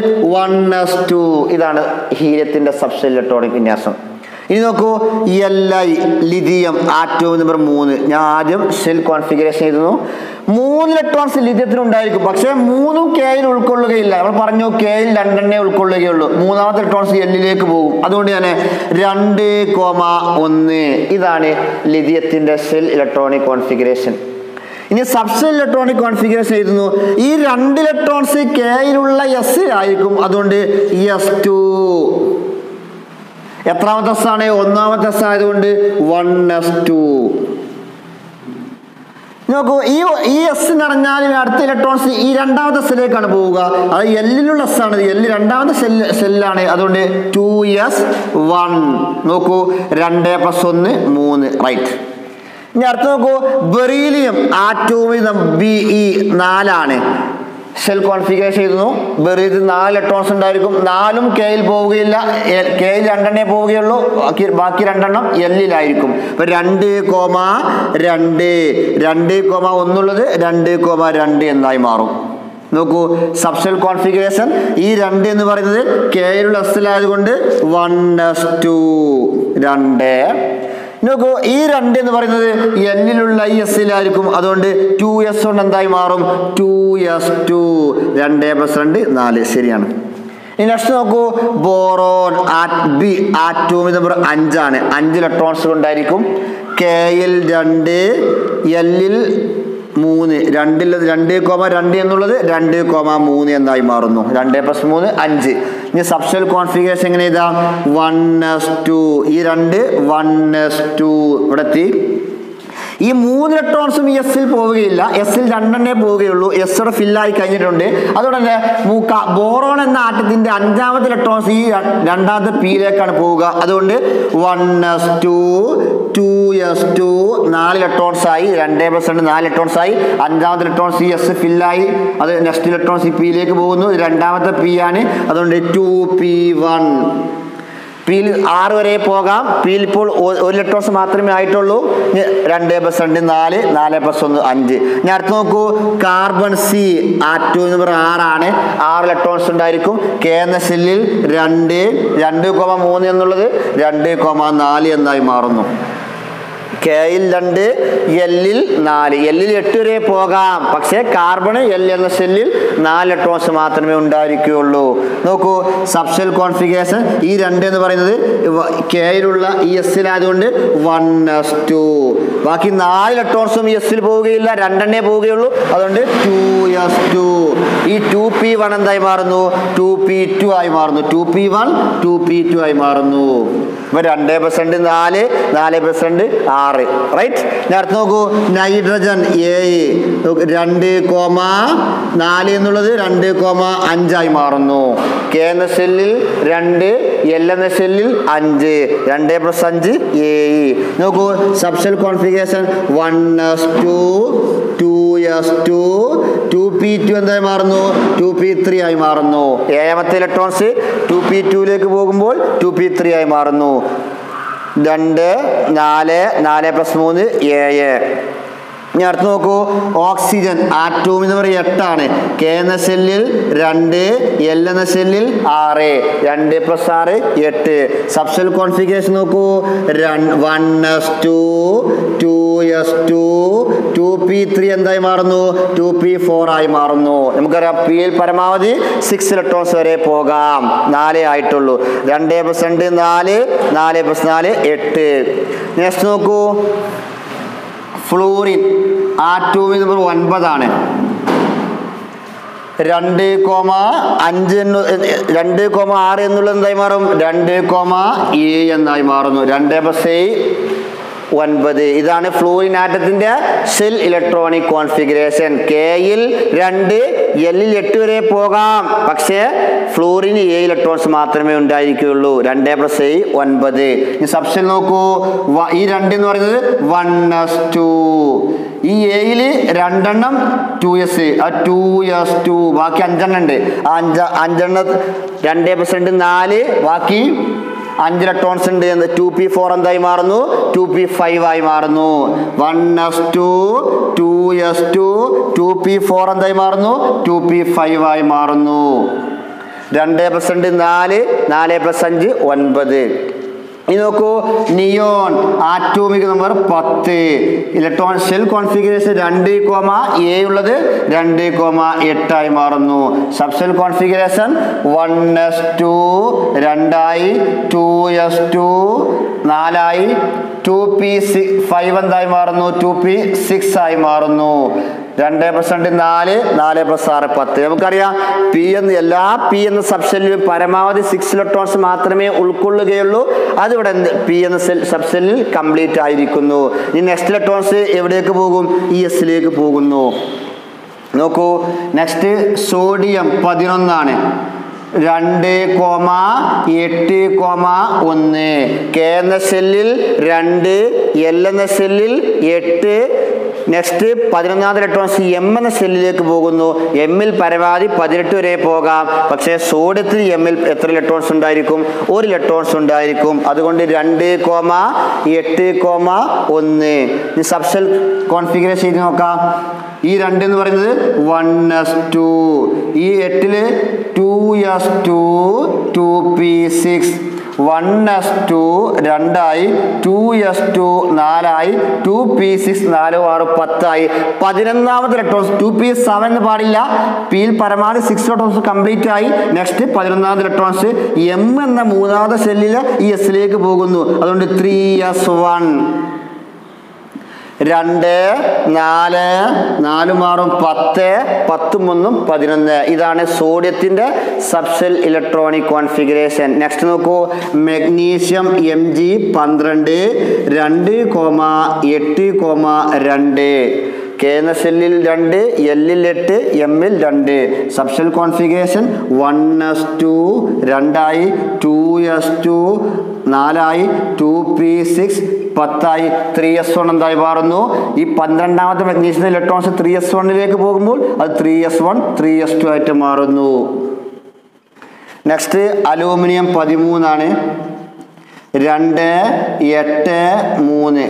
1s2. ഇതാണ് ഹീലിയത്തിൻ്റെ സബ്ഷെൽ ഇലക്ട്രോണിക് വിന്യാസം. ഇനി നോക്കൂ, Li ലിഥിയം ആറ്റോമിക് നമ്പർ 3. ഞാൻ ആദ്യം ഷെൽ കോൺഫിഗറേഷൻ എഴുതുന്നു. 3 ഇലക്ട്രോൺസ് ലിഥിയത്തിന് ഉണ്ടായിരിക്കും. പക്ഷേ 3ഉം Kയിൽ ഉൾക്കൊള്ളുകയില്ല. നമ്മൾ പറഞ്ഞു Kയിൽ 2 ഉൾക്കൊള്ളുകയുള്ളൂ. 3ാമത്തെ ഇലക്ട്രോൺസ് Lലേക്ക് പോകും. അതുകൊണ്ട് ഞാൻ 2,1. ഇതാണ് ലിഥിയത്തിൻ്റെ ഷെൽ ഇലക്ട്രോണിക് കോൺഫിഗറേഷൻ. ഇനി സബ്ഷെൽ ഇലക്ട്രോണിക് കോൺഫിഗറേഷൻ എഴുതുന്നു. ഈ 2 ഇലക്ട്രോൺസ് Kയിലുള്ള Sലായിരിക്കും. അതുകൊണ്ട് S2. എത്രാമത്തെ S ആണ്? 1ാമത്തെ S ആയതുകൊണ്ട് 1s2. നോക്കൂ, ഈ S എന്ന് പറഞ്ഞാൽ അടുത്ത ഇലക്ട്രോൺസ് ഈ 2ാമത്തെ സെല്ലിലേക്കാണ് പോവുക. അത് Lലുള്ള S ആണ്. L 2ാമത്തെ സെല്ലാണ്. അതുകൊണ്ട് 2s1. നോക്കൂ, 2 + 1 3. റൈറ്റ്. ഇനി അടുത്ത് നോക്കൂ, ബെറീലിയം ആറ്റോമിക് Be 4 ആണ്. ഷെൽ കോൺഫിഗറേഷൻ എഴുതുന്നു. ബെറീലിയത്തിൽ 4 ഇലക്ട്രോൺസ് ഉണ്ടായിരിക്കും. 4ഉം Kയിൽ പോവുകയില്ല. Kയിൽ 2 പോവുകയുള്ളൂ. ബാക്കി 2 Lലായിരിക്കും. അപ്പോൾ 2,2 2,1 ഉള്ളത് 2,2 എന്നായി മാറും. നോക്കൂ, സബ്ഷെൽ കോൺഫിഗറേഷൻ ഈ 2 എന്ന് പറയുന്നത് Kയിലുള്ള Sലായതുകൊണ്ട് 1s2 2. നോക്കൂ, ഈ 2 എന്ന് പറയുന്നത് Lലുള്ള Sലായിരിക്കും. അതുകൊണ്ട് 2s1 എന്തായി മാറും? 2s2. 2 + 2 4. ശരിയാണ്. ഇനി നെക്സ്റ്റ് നോക്കൂ, ബോറോൺ ആറ്റോമിക് നമ്പർ 5 ആണ്. 5 ഇലക്ട്രോൺസ് ഉണ്ടായിരിക്കും. Kയിൽ 2, Lൽ 3. 2,2 എന്നുള്ളത് 2,3 എന്നായി മാറുന്നു. 2 + 3 5. ഇനി സബ്ഷെൽ കോൺഫിഗറേഷൻ എങ്ങനെ എഴുതാം? 1s2. ഈ 2 1s2 ഇവിടെ എത്തി. ഈ 3 ഇലക്ട്രോൺസും ഈ എസ്സിൽ പോവുകയില്ല, എസ്സിൽ 2 പോവുകയുള്ളൂ. എസ്സോടെ ഫില്ലായി കഴിഞ്ഞിട്ടുണ്ട്. അതുകൊണ്ട് തന്നെ ബോറോൺ എന്ന ആറ്റത്തിന്റെ 5ാമത്തെ ഇലക്ട്രോൺസ് ഈ 2ാമത്തെ പിയിലേക്കാണ് പോവുക. അതുകൊണ്ട് 1s2 2s2 4 ഇലക്ട്രോൺസ് ആയി, 2+2 4 ഇലക്ട്രോൺസ് ആയി. 5ാമത്തെ ഇലക്ട്രോൺസ് ഈ എസ് ഫില്ലായി, അത് നെക്സ്റ്റ് ഇലക്ട്രോൺസ് ഈ പിയിലേക്ക് പോകുന്നു. 2ാമത്തെ പി ആണ്. അതുകൊണ്ട് 2p1. പിയിൽ 6 വരെ പോകാം. പിയിൽ ഇപ്പോൾ 1 ഇലക്ട്രോൺസ് മാത്രമേ ആയിട്ടുള്ളൂ. 2+2 4, 4+1 5. ഞാൻ അടുത്ത് നോക്കൂ, കാർബൺ സി ആറ്റം നമ്പർ 6 ആണ്. 6 ഇലക്ട്രോൺസ് ഉണ്ടായിരിക്കും. കെ എന്ന സെല്ലിൽ 2.3 എന്നുള്ളത് 2.4 എന്നായി മാറുന്നു. കെയിൽ 2, എല്ലിൽ 4. എല്ലിൽ 8 വരെ പോകാം. പക്ഷേ കാർബൺ എൽ എന്ന സെല്ലിൽ 4 ഇലക്ട്രോൺസ് മാത്രമേ ഉണ്ടായിരിക്കുകയുള്ളൂ. നോക്കൂ, സബ്ഷെൽ കോൺഫിഗറേഷൻ ഈ 2 എന്ന് പറയുന്നത് കെയിലുള്ള ഈ എസ്സിലായതുകൊണ്ട് 1s2. ബാക്കി 4 ഇലക്ട്രോൺസും ഈ എസ്സിൽ പോവുകയില്ല, 2 പോവുകയുള്ളൂ. അതുകൊണ്ട് 2s2. ഈ 2p1 എന്തായി മാറുന്നു? 2p2 ആയി മാറുന്നു. 2p1 2p2 ആയി മാറുന്നു. ഇപ്പൊ 2+2 4, 4+2 6. റൈറ്റ്. ഞാൻ അടുത്ത് നോക്കൂ, നൈട്രജൻ എ 2,4 എന്നുള്ളത് 2,5 ആയി മാറുന്നു. കെ എന്ന സെല്ലിൽ 2, എൽ എന്ന സെല്ലിൽ 5, 2+5 എ. നോക്കൂ, subshell configuration 1s2 2s2 2p2 എന്തായി മാറുന്നു? 2p3 ആയി മാറുന്നു. 7ാമത്തെ ഇലക്ട്രോൺസ് 2p2ലേക്ക് പോകുമ്പോൾ 2p3 ആയി മാറുന്നു. 2 4 4+3 7. ഇനി അടുത്ത് നോക്കൂ, ഓക്സിജൻ ആറ്റം നമ്പർ 8 ആണ്. കെ എന്ന സെല്ലിൽ 2, എൽ എന്ന സെല്ലിൽ 6, 2+6 8. സബ്ഷെൽ കോൺഫിഗറേഷൻ നോക്കൂ, 1s2 2s2 2p3 എന്തായി മാറുന്നു? 2p4 ആയി മാറുന്നു. നമുക്കറിയാം പിയിൽ പരമാവധി 6 ഇലക്ട്രോൺസ് വരെ പോകാം. 4 ആയിട്ടുള്ളൂ. 2+2 4, 4+4 8. നെക്സ്റ്റ് നോക്കൂ, ഫ്ലൂറിൻ ആറ്റം നമ്പർ 9 ആണ്. 2,6 എന്നുള്ളത് എന്തായി മാറും? 2,7 എന്നായി മാറുന്നു. 2+7 ഇതാണ് ഫ്ലൂറിൻ ആറ്റത്തിന്റെ സെൽ ഇലക്ട്രോണിക് കോൺഫിഗറേഷൻ. കെയിൽ 2, എല്ലിൽ 8 വരെ പോകാം. പക്ഷേ ഫ്ലൂറിന് 7 ഇലക്ട്രോൺസ് മാത്രമേ ഉണ്ടായിരിക്കുകയുള്ളൂ. 2+7 ഇനി സബ്ഷെൽ നോക്കൂ, ഈ 2 എന്ന് പറയുന്നത് 1s2. ഈ എയിൽ 2 2s 2s2. ബാക്കി 5 ഉണ്ട്. 5 2+2 4. ബാക്കി 5 ഇലക്ട്രോൺസ് ഉണ്ട്. 2p4 എന്തായി മാറുന്നു? 2p5 ആയി മാറുന്നു. 1s2 2s2 2p4 എന്തായി മാറുന്നു? 2p5 ആയി മാറുന്നു. 2+2 4, 4+5 9. ഇനി നോക്കൂ, neon atomic number 10. Electron shell configuration 2, ഉള്ളത് 2,8 ആയി മാറുന്നു. Subshell configuration 1s2 2 2s2 4 2p5 എന്തായി മാറുന്നു? 2p6 ആയി മാറുന്നു. 2+2 4, 4+6 10. നമുക്കറിയാം എല്ലാ പി എന്ന സബ്ഷെല്ലിലും പരമാവധി 6 ഇലക്ട്രോൺസ് മാത്രമേ ഉൾക്കൊള്ളുകയുള്ളൂ. അതിവിടെ പി എന്ന സബ്ഷെല്ലിൽ കംപ്ലീറ്റ് ആയിരിക്കുന്നു. ഈ നെക്സ്റ്റ് ഇലക്ട്രോൺസ് എവിടേക്ക് പോകും? ഇ എസിലേക്ക് പോകുന്നു. നോക്കൂ, നെക്സ്റ്റ് സോഡിയം 11 ആണ്. 2,8,1. കെ എന്ന സെല്ലിൽ 2, എൽ എന്ന സെല്ലിൽ 8. നെക്സ്റ്റ് 11ാമത്തെ ഇലക്ട്രോൺസ് എം എന്ന സെല്ലിലേക്ക് പോകുന്നു. എമ്മിൽ പരമാവധി 18 വരെ പോകാം. പക്ഷേ സോഡിയത്തിൽ എമ്മിൽ എത്ര ഇലക്ട്രോൺസ് ഉണ്ടായിരിക്കും? 1 ഇലക്ട്രോൺസ് ഉണ്ടായിരിക്കും. അതുകൊണ്ട് 2,8,1. ഇനി സബ്ഷെൽ കോൺഫിഗറേഷൻ ചെയ്ത് നോക്കാം. ഈ 2 എന്ന് പറയുന്നത് 1s2. ഈ 8 2s2 2p6. 1s2 2 2s2 4 2p6 4 6 10 11ാമത്തെ electrons 2p7 എന്ന് പാടില്ല. പിയിൽ പരമാവധി 6 ഇലക്ട്രോൺസ് കംപ്ലീറ്റ് ആയി. നെക്സ്റ്റ് 11ാമത്തെ ഇലക്ട്രോൺസ് എം എന്ന 3ാമത്തെ സെല്ലിൽ ഈ എസിലേക്ക് പോകുന്നു. അതുകൊണ്ട് 3s1. 2 4 4 6 10 10 3 11. ഇതാണ് സോഡിയത്തിന്റെ സബ്ഷെൽ ഇലക്ട്രോണിക് കോൺഫിഗറേഷൻ. നെക്സ്റ്റ് നോക്കൂ, മെഗ്നീഷ്യം Mg 12 2,8,2. K എന്ന ഷെല്ലിൽ 2, L-ൽ 8, M-ൽ 2. Subshell configuration 1s2 2ആയി, 2s2 4ആയി, 2p6 10ആയി, 3s1 എന്തായി മാറുന്നു. ഈ 12ാമത്തെ മെഗ്നീഷ്യത്തിലെ ഇലക്ട്രോൺസ് 3s1ലേക്ക് പോകുമ്പോൾ അത് 3s1 3s2 ആയിട്ട് മാറുന്നു. നെക്സ്റ്റ് അലൂമിനിയം 13 ആണ്. 2 8 3.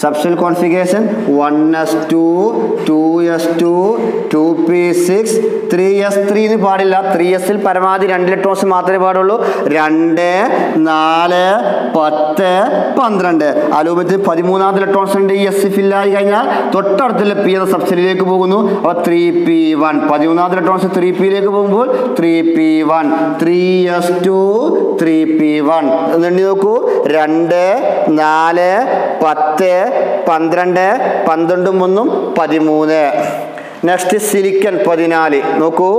Subshell configuration 1s2 2s2 2p6 3s3 എന്ന് പാടില്ല. 3sൽ പരമാവധി 2 ഇലക്ട്രോൺസ് മാത്രമേ പാടുള്ളൂ. 2 4 10 12. അലൂമിനിയത്തിൽ 13ാമത്തെ ഇലക്ട്രോൺസ് ഉണ്ട്. ഈ എസ് ഫില്ലായി കഴിഞ്ഞാൽ തൊട്ടടുത്തുള്ള പി എന്ന സബ്ഷെല്ലിലേക്ക് പോകുന്നു. അപ്പോൾ 3p1. 13ാമത്തെ ഇലക്ട്രോൺസ് 3pയിലേക്ക് പോകുമ്പോൾ 3p1 3s2 3p1 എന്നെണ്ണി നോക്കൂ. 2 4 10 12 12 3 13. നെക്സ്റ്റ് സിലിക്കൺ 14 നോക്കൂ.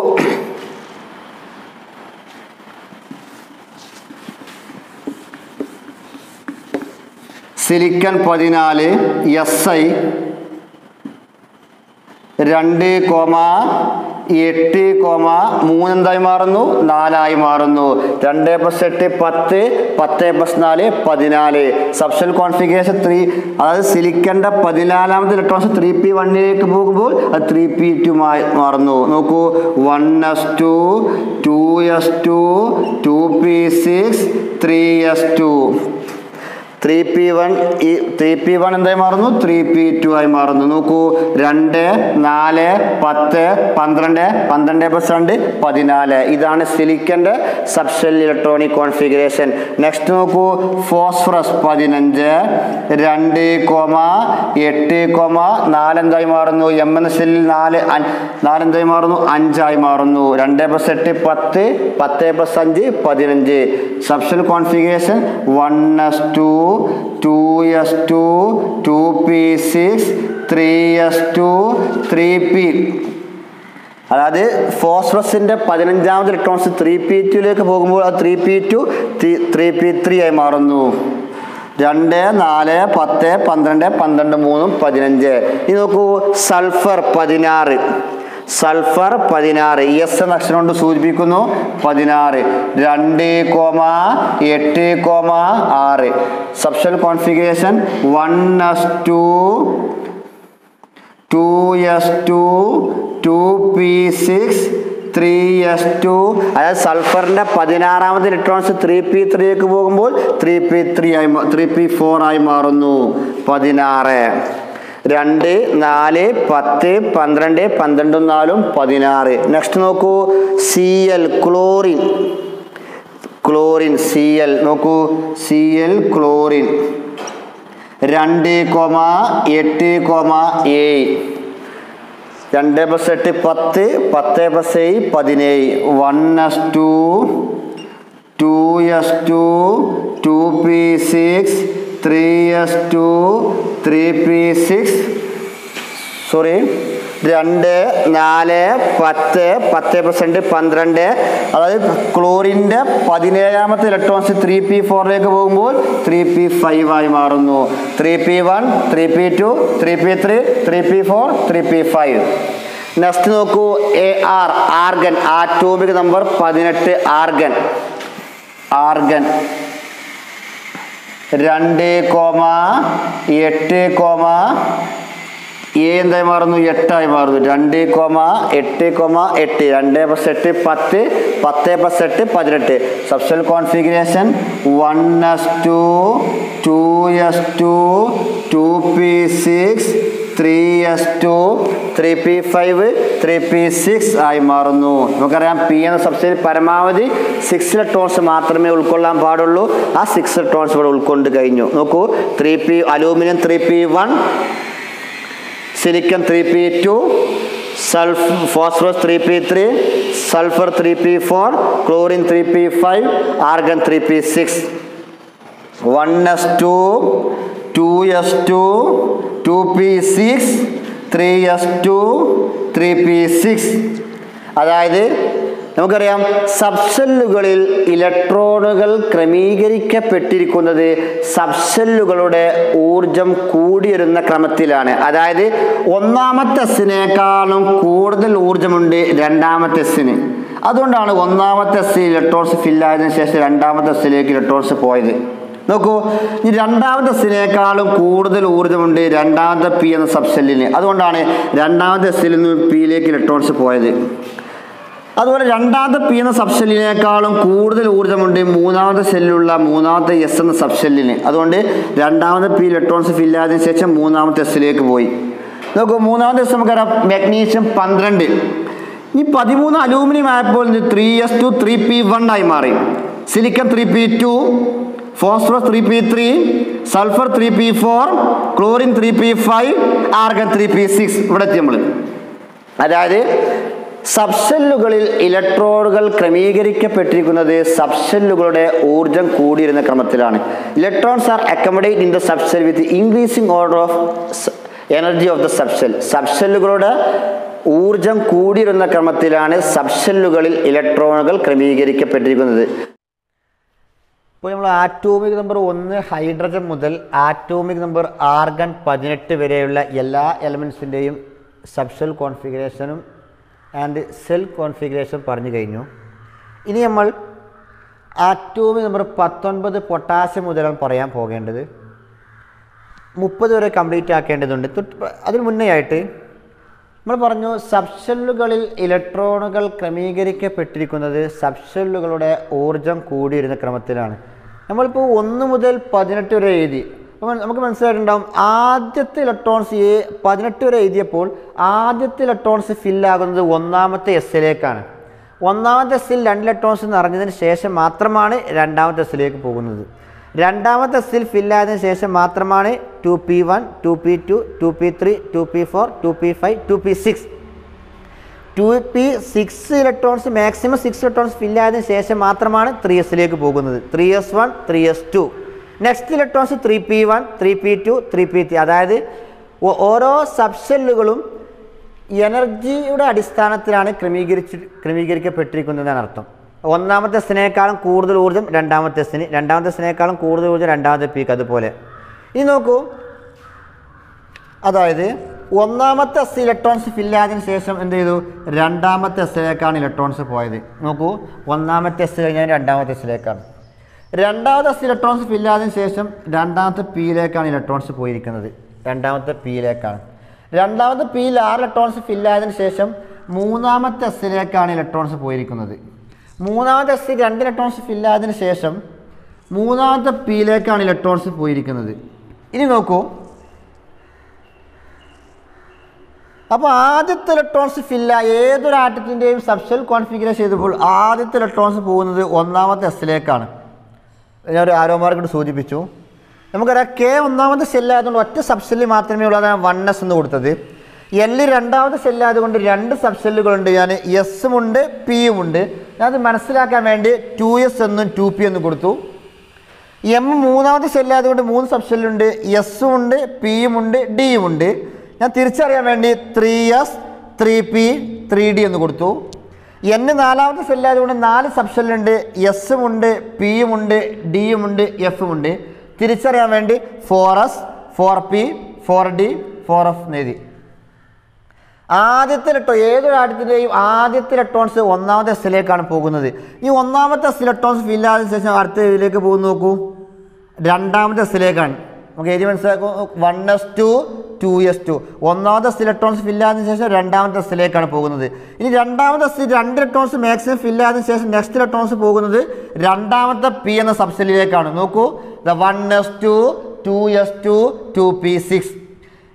സിലിക്കൺ 14 Si 2,8,3 എന്തായി മാറുന്നു, 4ആയി മാറുന്നു. 2+8 10 10+4 14. സബ്ഷെൽ കോൺഫിഗറേഷൻ 3, അതായത് സിലിക്കന്റെ 14ാമത്തെ ഇലക്ട്രോൺസ് 3p1ലേക്ക് പോകുമ്പോൾ അത് 3p2 മാറുന്നു. നോക്കൂ, 1s2 2s2 2p6 3s2. 3p1 എന്തായി മാറുന്നു, 3p2 ആയി മാറുന്നു. നോക്കൂ, 2 4 10 12 12+2 14. ഇതാണ് സിലിക്കന്റെ സബ്ഷെൽ ഇലക്ട്രോണിക് കോൺഫിഗറേഷൻ. നെക്സ്റ്റ് നോക്കൂ, ഫോസ്ഫറസ് 15 2,8,4 എന്തായി മാറുന്നു. M എന്ന ഷെല്ലിൽ 4 എന്തായി മാറുന്നു, 5 ആയി മാറുന്നു. 2+8 10 10+5 15. Subshell configuration 1s2 2s2 2p6 3s2 3p. അതായത് ഫോസ്ഫറസിന്റെ 15ാമത്തെ ഇലക്ട്രോൺസ് 3p2ലേക്ക് പോകുമ്പോൾ അത് 3p2 3p3 ആയി മാറുന്നു. 2 4 10 12 12 3 15. ഇനി നോക്കൂ, സൾഫർ 16. സൾഫർ 16 എസ് എന്ന അക്ഷരം കൊണ്ട് സൂചിപ്പിക്കുന്നു. 16 2,8,6. Subshell configuration 1s2 2s2 2p6 3s2. അതായത് സൾഫറിന്റെ 16ാമത്തെ ഇലക്ട്രോൺസ് 3p3ലേക്ക് പോകുമ്പോൾ 3p4 ആയി മാറുന്നു. 16 2 4 10 12 12 4 16. നെക്സ്റ്റ് നോക്കൂ, Cl ക്ലോറിൻ Cl നോക്കൂ, Cl chlorine 2,8,7. 2+8 10 10+7 17. 1s2 2s2 2p6 3s2 3p6 2 4 10 10+2 12. അതായത് ക്ലോറിൻ്റെ 17ാമത്തെ ഇലക്ട്രോൺസ് 3p4ലേക്ക് പോകുമ്പോൾ 3p5 ആയി മാറുന്നു. 3p1 3p2 3p3 3p4 3p5. Next നോക്കൂ, ആർഗൻ ആറ്റോമിക് നമ്പർ 18. ആർഗൻ 2,8, എന്തായി മാറുന്നു, 8 ആയി മാറുന്നു. 2,8,8 2+8 10 10+8 18. Subshell configuration 1s2 2s2 2p6 3s2 3p5 3p6 ആയി മാറുന്നു. നമുക്കറിയാം, പി എന്ന സബ്ഷെൽ പരമാവധി 6 ഇലക്ട്രോൺസ് മാത്രമേ ഉൾക്കൊള്ളാൻ പാടുള്ളൂ. ആ 6 ഇലക്ട്രോൺസ് ഇവിടെ ഉൾക്കൊണ്ട് കഴിഞ്ഞു. നോക്കൂ, 3p aluminium 3p1, silicon 3p2, phosphorus 3p3, sulphur 3p4, chlorine 3p5, argon 3p6. 1s2 2s2 2p6 3s2 3p6. അതായത് നമുക്കറിയാം സബ്സെല്ലുകളിൽ ഇലക്ട്രോണുകൾ ക്രമീകരിക്കപ്പെട്ടിരിക്കുന്നത് സബ്സെല്ലുകളുടെ ഊർജം കൂടിവരുന്ന ക്രമത്തിലാണ്. അതായത് ഒന്നാമത്തെ എസ്സിനേക്കാളും കൂടുതൽ ഊർജമുണ്ട് രണ്ടാമത്തെ എസ്സിന്. അതുകൊണ്ടാണ് ഒന്നാമത്തെ എസ്സിൽ ഇലക്ട്രോൺസ് ഫില്ലായതിനു ശേഷം രണ്ടാമത്തെ എസ്സിലേക്ക് ഇലക്ട്രോൺസ് പോയത്. നോക്കൂ, ഈ രണ്ടാമത്തെ എസ്സിനേക്കാളും കൂടുതൽ ഊർജമുണ്ട് രണ്ടാമത്തെ പി എന്ന സബ്സെല്ലിന്. അതുകൊണ്ടാണ് രണ്ടാമത്തെ എസ്സിൽ നിന്ന് പിയിലേക്ക് ഇലക്ട്രോൺസ് പോയത്. അതുപോലെ രണ്ടാമത്തെ പി എന്ന സബ്സെല്ലിനേക്കാളും കൂടുതൽ ഊർജ്ജമുണ്ട് മൂന്നാമത്തെ സെല്ലുള്ള മൂന്നാമത്തെ എസ് എന്ന സബ്സെല്ലിന്. അതുകൊണ്ട് രണ്ടാമത്തെ പി ഇലക്ട്രോൺസ് ഫില്ലായതിനു ശേഷം മൂന്നാമത്തെ എസ്സിലേക്ക് പോയി. നോക്കൂ, മൂന്നാമത്തെ എസ് നമുക്കറിയാം മാഗ്നീഷ്യം 12. ഈ 13 അലൂമിനിയം ആയപ്പോൾ 3s2 3p1 ആയി മാറി. Silicon 3p2, phosphorus 3p3, sulphur 3p4, chlorine 3p5, argon 3p6. ഇവിടെ എത്തി നമ്മൾ. അതായത് സബ്സെല്ലുകളിൽ ഇലക്ട്രോണുകൾ ക്രമീകരിക്കപ്പെട്ടിരിക്കുന്നത് സബ്സെല്ലുകളുടെ ഊർജം കൂടിയിരുന്ന ക്രമത്തിലാണ്. Electrons are accommodate in the subshell with increasing order of energy of the subshell. സബ്സെല്ലുകളുടെ ഊർജം കൂടിയിരുന്ന ക്രമത്തിലാണ് സബ്സെല്ലുകളിൽ ഇലക്ട്രോണുകൾ ക്രമീകരിക്കപ്പെട്ടിരിക്കുന്നത്. ഇപ്പോൾ നമ്മൾ ആറ്റോമിക് നമ്പർ 1 ഹൈഡ്രജൻ മുതൽ ആറ്റോമിക് നമ്പർ ആർഗൺ 18 വരെയുള്ള എല്ലാ എലമെൻസിൻ്റെയും സബ്സെൽ കോൺഫിഗറേഷനും ആൻഡ് സെൽ കോൺഫിഗറേഷൻ പറഞ്ഞു കഴിഞ്ഞു. ഇനി നമ്മൾ ആറ്റോമിക് നമ്പർ 19 പൊട്ടാസ്യം മുതലാണ് പറയാൻ പോകേണ്ടത്. 30 വരെ കംപ്ലീറ്റ് ആക്കേണ്ടതുണ്ട്. അതിന് മുന്നേ ആയിട്ട് നമ്മൾ പറഞ്ഞു സബ്സെല്ലുകളിൽ ഇലക്ട്രോണുകൾ ക്രമീകരിക്കപ്പെട്ടിരിക്കുന്നത് സബ്സെല്ലുകളുടെ ഊർജം കൂടിയിരുന്ന ക്രമത്തിലാണ്. നമ്മളിപ്പോൾ 1 മുതൽ 18 വരെ എഴുതി. അപ്പോൾ നമുക്ക് മനസ്സിലായിട്ടുണ്ടാകും ആദ്യത്തെ ഇലക്ട്രോൺസ് 18 വരെ എഴുതിയപ്പോൾ ആദ്യത്തെ ഇലക്ട്രോൺസ് ഫില്ലാകുന്നത് ഒന്നാമത്തെ എസ്സിലേക്കാണ്. ഒന്നാമത്തെ എസ്സിൽ 2 ഇലക്ട്രോൺസ് നിറഞ്ഞതിന് ശേഷം മാത്രമാണ് രണ്ടാമത്തെ എസ്സിലേക്ക് പോകുന്നത്. രണ്ടാമത്തെ എസ്സിൽ ഫില്ലായതിനു ശേഷം മാത്രമാണ് 2p1 2p2 2p3 2p4 2p5 2p6 2p6 electrons maximum 6 electrons ഫില്ലായതിനു ശേഷം മാത്രമാണ് 3sലേക്ക് പോകുന്നത്. 3s1 3s2 next electrons 3p1 3p2 3p3. അതായത് ഓരോ സബ്സെല്ലുകളും എനർജിയുടെ അടിസ്ഥാനത്തിലാണ് ക്രമീകരിക്കപ്പെട്ടിരിക്കുന്നതെന്നാണ് അർത്ഥം. ഒന്നാമത്തെ എസ്സിനേക്കാളും കൂടുതൽ ഊർജ്ജം രണ്ടാമത്തെ എസ്സിന്, രണ്ടാമത്തെ എസ്സിനേക്കാളും കൂടുതൽ ഊർജ്ജം രണ്ടാമത്തെ പീക്ക്. അതുപോലെ ഇനി നോക്കൂ, അതായത് ഒന്നാമത്തെ എസ് ഇലക്ട്രോൺസ് ഫില്ലായതിനു ശേഷം എന്ത് ചെയ്തു? രണ്ടാമത്തെ എസ്സിലേക്കാണ് ഇലക്ട്രോൺസ് പോയത്. നോക്കൂ, ഒന്നാമത്തെ എസ് കഴിഞ്ഞാൽ രണ്ടാമത്തെ എസ്സിലേക്കാണ്. രണ്ടാമത്തെ എസ് ഇലക്ട്രോൺസ് ഫില്ലായതിനു ശേഷം രണ്ടാമത്തെ പിയിലേക്കാണ് ഇലക്ട്രോൺസ് പോയിരിക്കുന്നത്. രണ്ടാമത്തെ പിയിലേക്കാണ്. രണ്ടാമത്തെ പിയിൽ 6 ഇലക്ട്രോൺസ് ഫില്ലായതിനു ശേഷം മൂന്നാമത്തെ എസ്സിലേക്കാണ് ഇലക്ട്രോൺസ് പോയിരിക്കുന്നത്. മൂന്നാമത്തെ എസ്സിൽ 2 ഇലക്ട്രോൺസ് ഫില്ലായതിനു ശേഷം മൂന്നാമത്തെ പിയിലേക്കാണ് ഇലക്ട്രോൺസ് പോയിരിക്കുന്നത്. ഇനി നോക്കൂ, അപ്പോൾ ആദ്യത്തെ ഇലക്ട്രോൺസ് ഏതൊരു ആറ്റത്തിൻ്റെയും സബ്സെൽ കോൺഫിഗറേഷൻ ചെയ്തപ്പോൾ ആദ്യത്തെ ഇലക്ട്രോൺസ് പോകുന്നത് ഒന്നാമത്തെ എസ്സിലേക്കാണ്. ഞാനൊരു ആരോ മാർക്കിട്ട് സൂചിപ്പിച്ചു. നമുക്കറിയാം കെ ഒന്നാമത്തെ സെല്ലായതുകൊണ്ട് ഒറ്റ സബ്സെല്ല് മാത്രമേ ഉള്ളൂ, അതാണ് 1s എന്ന് കൊടുത്തത്. എല്ല് രണ്ടാമത്തെ സെല്ലായതുകൊണ്ട് 2 സബ്സെല്ലുകളുണ്ട്. ഞാൻ എസ്സും ഉണ്ട് പിയും ഉണ്ട്. ഞാനത് മനസ്സിലാക്കാൻ വേണ്ടി 2s എന്നും 2p എന്നും കൊടുത്തു. എം മൂന്നാമത്തെ സെല്ലായതുകൊണ്ട് 3 സബ്സെല്ലുണ്ട്. എസ്സും ഉണ്ട് പിയും ഉണ്ട് ഡിയും ഉണ്ട്. ഞാൻ തിരിച്ചറിയാൻ വേണ്ടി 3s 3p 3d എന്ന് കൊടുത്തു. n നാലാമത്തെ സെല്ലായതുകൊണ്ട് 4 സബ്സെല്ലുണ്ട്. എസ്സും ഉണ്ട് പിയും ഉണ്ട് ഡിയും ഉണ്ട് എഫും ഉണ്ട്. തിരിച്ചറിയാൻ വേണ്ടി 4s 4p 4d 4f എഴുതി. ആദ്യത്തെ ഏതൊരു ആറ്റത്തിൻ്റെയും ആദ്യത്തെ ഇലക്ട്രോൺസ് ഒന്നാമത്തെ എസ്സിലേക്കാണ് പോകുന്നത്. ഈ ഒന്നാമത്തെ എസ് ഇലക്ട്രോൺസ് ഫില്ലായതിനു ശേഷം അടുത്ത ഇതിലേക്ക് പോകുന്നു. നോക്കൂ, രണ്ടാമത്തെ എസ്സിലേക്കാണ്. നമുക്ക് എഴുതി മനസ്സിലാക്കും. 1s2 2s2 ഒന്നാമത്തെ എസ് ഇലക്ട്രോൺസ് ഫില്ലായതിനു ശേഷം രണ്ടാമത്തെ എസ്സിലേക്കാണ് പോകുന്നത്. ഇനി രണ്ടാമത്തെ എസ് 2 ഇലക്ട്രോൺസ് മാക്സിമം ഫില്ലായതിനു ശേഷം നെക്സ്റ്റ് ഇലക്ട്രോൺസ് പോകുന്നത് രണ്ടാമത്തെ പി എന്ന സബ്സെല്ലിലേക്കാണ്. നോക്കൂ, 1s2 2s2 2p6.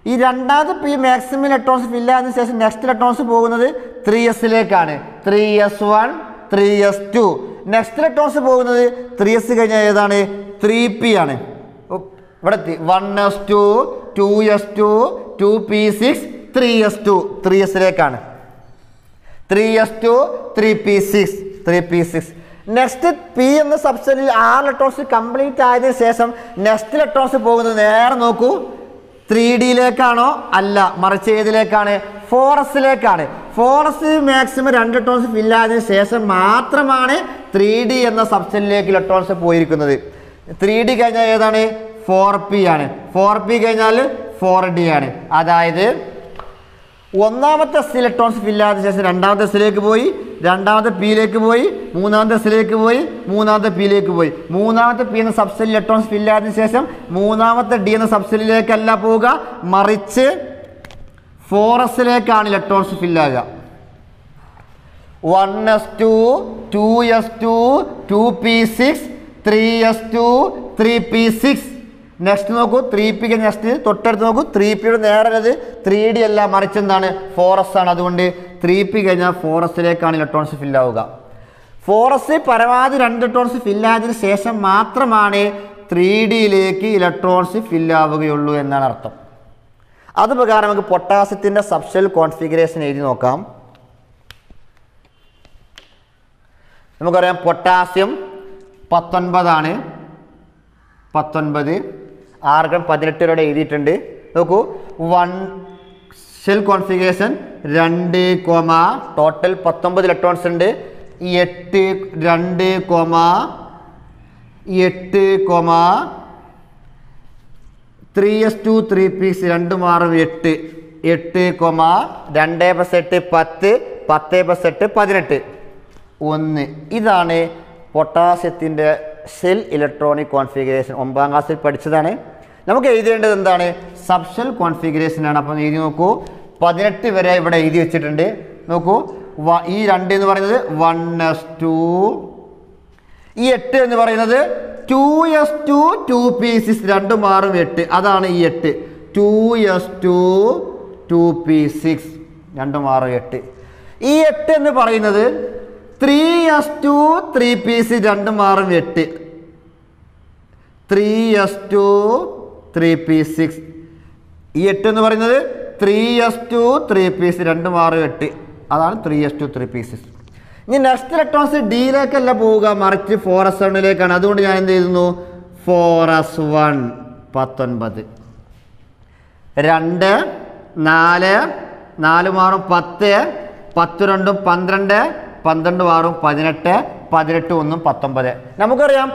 ഈ രണ്ടാമത്തെ പി മാക്സിമം ഇലക്ട്രോൺസ് ഫില്ലായതിനു ശേഷം നെക്സ്റ്റ് ഇലക്ട്രോൺസ് പോകുന്നത് 3sലേക്കാണ്. 3s1 3s2 നെക്സ്റ്റ് ഇലക്ട്രോൺസ് പോകുന്നത് 3s കഴിഞ്ഞാൽ ഏതാണ്? 3p ആണ്. ഇവിടെ 1s2 2s2 2p6 3s2 3sലേക്കാണ്. 3s2 3p6 3p6 next P എന്ന സബ്സെല്ലിൽ 6 ഇലക്ട്രോൺസ് കംപ്ലീറ്റ് ആയതിനു ശേഷം നെക്സ്റ്റ് ഇലക്ട്രോൺസ് പോകുന്നത് നേരെ നോക്കൂ 3D അല്ല, മറിച്ച് ഏതിലേക്കാണ്? 4s. 4s മാക്സിമം 2 ഇലക്ട്രോൺസ് ഫില്ലായതിനു ശേഷം മാത്രമാണ് 3D എന്ന സബ്സെല്ലിലേക്ക് ഇലക്ട്രോൺസ് പോയിരിക്കുന്നത്. 3D കഴിഞ്ഞാൽ ഏതാണ്? 4p ആണ്. 4p കഴിഞ്ഞാൽ 4d ആണ്. അതായത് ഒന്നാമത്തെ എസ് ഇലക്ട്രോൺസ് ഫില്ലായതിനു ശേഷം രണ്ടാമത്തെ എസിലേക്ക് പോയി, രണ്ടാമത്തെ പിയിലേക്ക് പോയി, മൂന്നാമത്തെ എസിലേക്ക് പോയി, മൂന്നാമത്തെ പിയിലേക്ക് പോയി. മൂന്നാമത്തെ പി എന്ന സബ്സെല്ലിൽ ഇലക്ട്രോൺസ് ഫില്ലായതിനു ശേഷം മൂന്നാമത്തെ ഡി എന്ന സബ്സെല്ലിലേക്കല്ല പോവുക, മറിച്ച് 4s electrons ഫില്ലാകുക. 1s2 2s2 2p6 3s2 3p6. Next നോക്കൂ 3p നെക്സ്റ്റ് തൊട്ടടുത്ത് നോക്കൂ 3pയുടെ നേരെ 3D അല്ല, മറിച്ച് എന്താണ്? 4s ആണ്. അതുകൊണ്ട് 3p കഴിഞ്ഞാൽ 4s ഇലക്ട്രോൺസ് ഫില്ലാവുക. 4s പരമാവധി 2 ഇലക്ട്രോൺസ് ഫില്ലായതിനു ശേഷം മാത്രമാണ് 3Dയിലേക്ക് ഇലക്ട്രോൺസ് ഫില്ലാവുകയുള്ളൂ എന്നാണ് അർത്ഥം. അത് പ്രകാരം നമുക്ക് പൊട്ടാസ്യത്തിൻ്റെ സബ്ഷെൽ കോൺഫിഗറേഷൻ എഴുതി നോക്കാം. നമുക്കറിയാം പൊട്ടാസ്യം 19 ആണ്. 19 ആർഗൺ 18 വരെ എഴുതിയിട്ടുണ്ട്. നോക്കൂ 1 ഷെൽ കോൺഫിഗറേഷൻ 2, ടോട്ടൽ 19 ഇലക്ട്രോൺസ് ഉണ്ട്. 8 2, 3s2 3p6 2 മാറും 8 8, 2 + 8 10 10 + 8 18 1. ഇതാണ് പൊട്ടാസ്യത്തിൻ്റെ ഷെൽ ഇലക്ട്രോണിക് കോൺഫിഗറേഷൻ. 9ാം ക്ലാസ്സിൽ പഠിച്ചതാണ്. നമുക്ക് എഴുതേണ്ടത് എന്താണ്? സബ്ഷെൽ കോൺഫിഗറേഷനാണ്. അപ്പോൾ എഴുതി നോക്കൂ 18 വരെ ഇവിടെ എഴുതി വെച്ചിട്ടുണ്ട്. നോക്കൂ ഈ 2 എന്ന് പറയുന്നത് 1s2, ഈ 8 എന്ന് പറയുന്നത് 2s2 2p6 2 മാറും 8, അതാണ് ഈ 8. 2s2 2p6 2 മാറും 8. ഈ 8 എന്ന് പറയുന്നത് 3s2 3p6 2 മാറും 8, 3s2 3p6. ഈ 8 എന്ന് പറയുന്നത് 3s2 3p6 2 മാറും 8, അതാണ് 3s2 3p6. ഇനി നെക്സ്റ്റ് ഇലക്ട്രോൺസ് ഡിയിലേക്കല്ല പോവുക, മറിച്ച് 4s1ലേക്കാണ്. അതുകൊണ്ട് ഞാൻ എന്ത് ചെയ്യുന്നു? 4s1 19, 2 4 4 മാറും 10 10 2 12 12 മാറും 18 18 1 19. നമുക്കറിയാം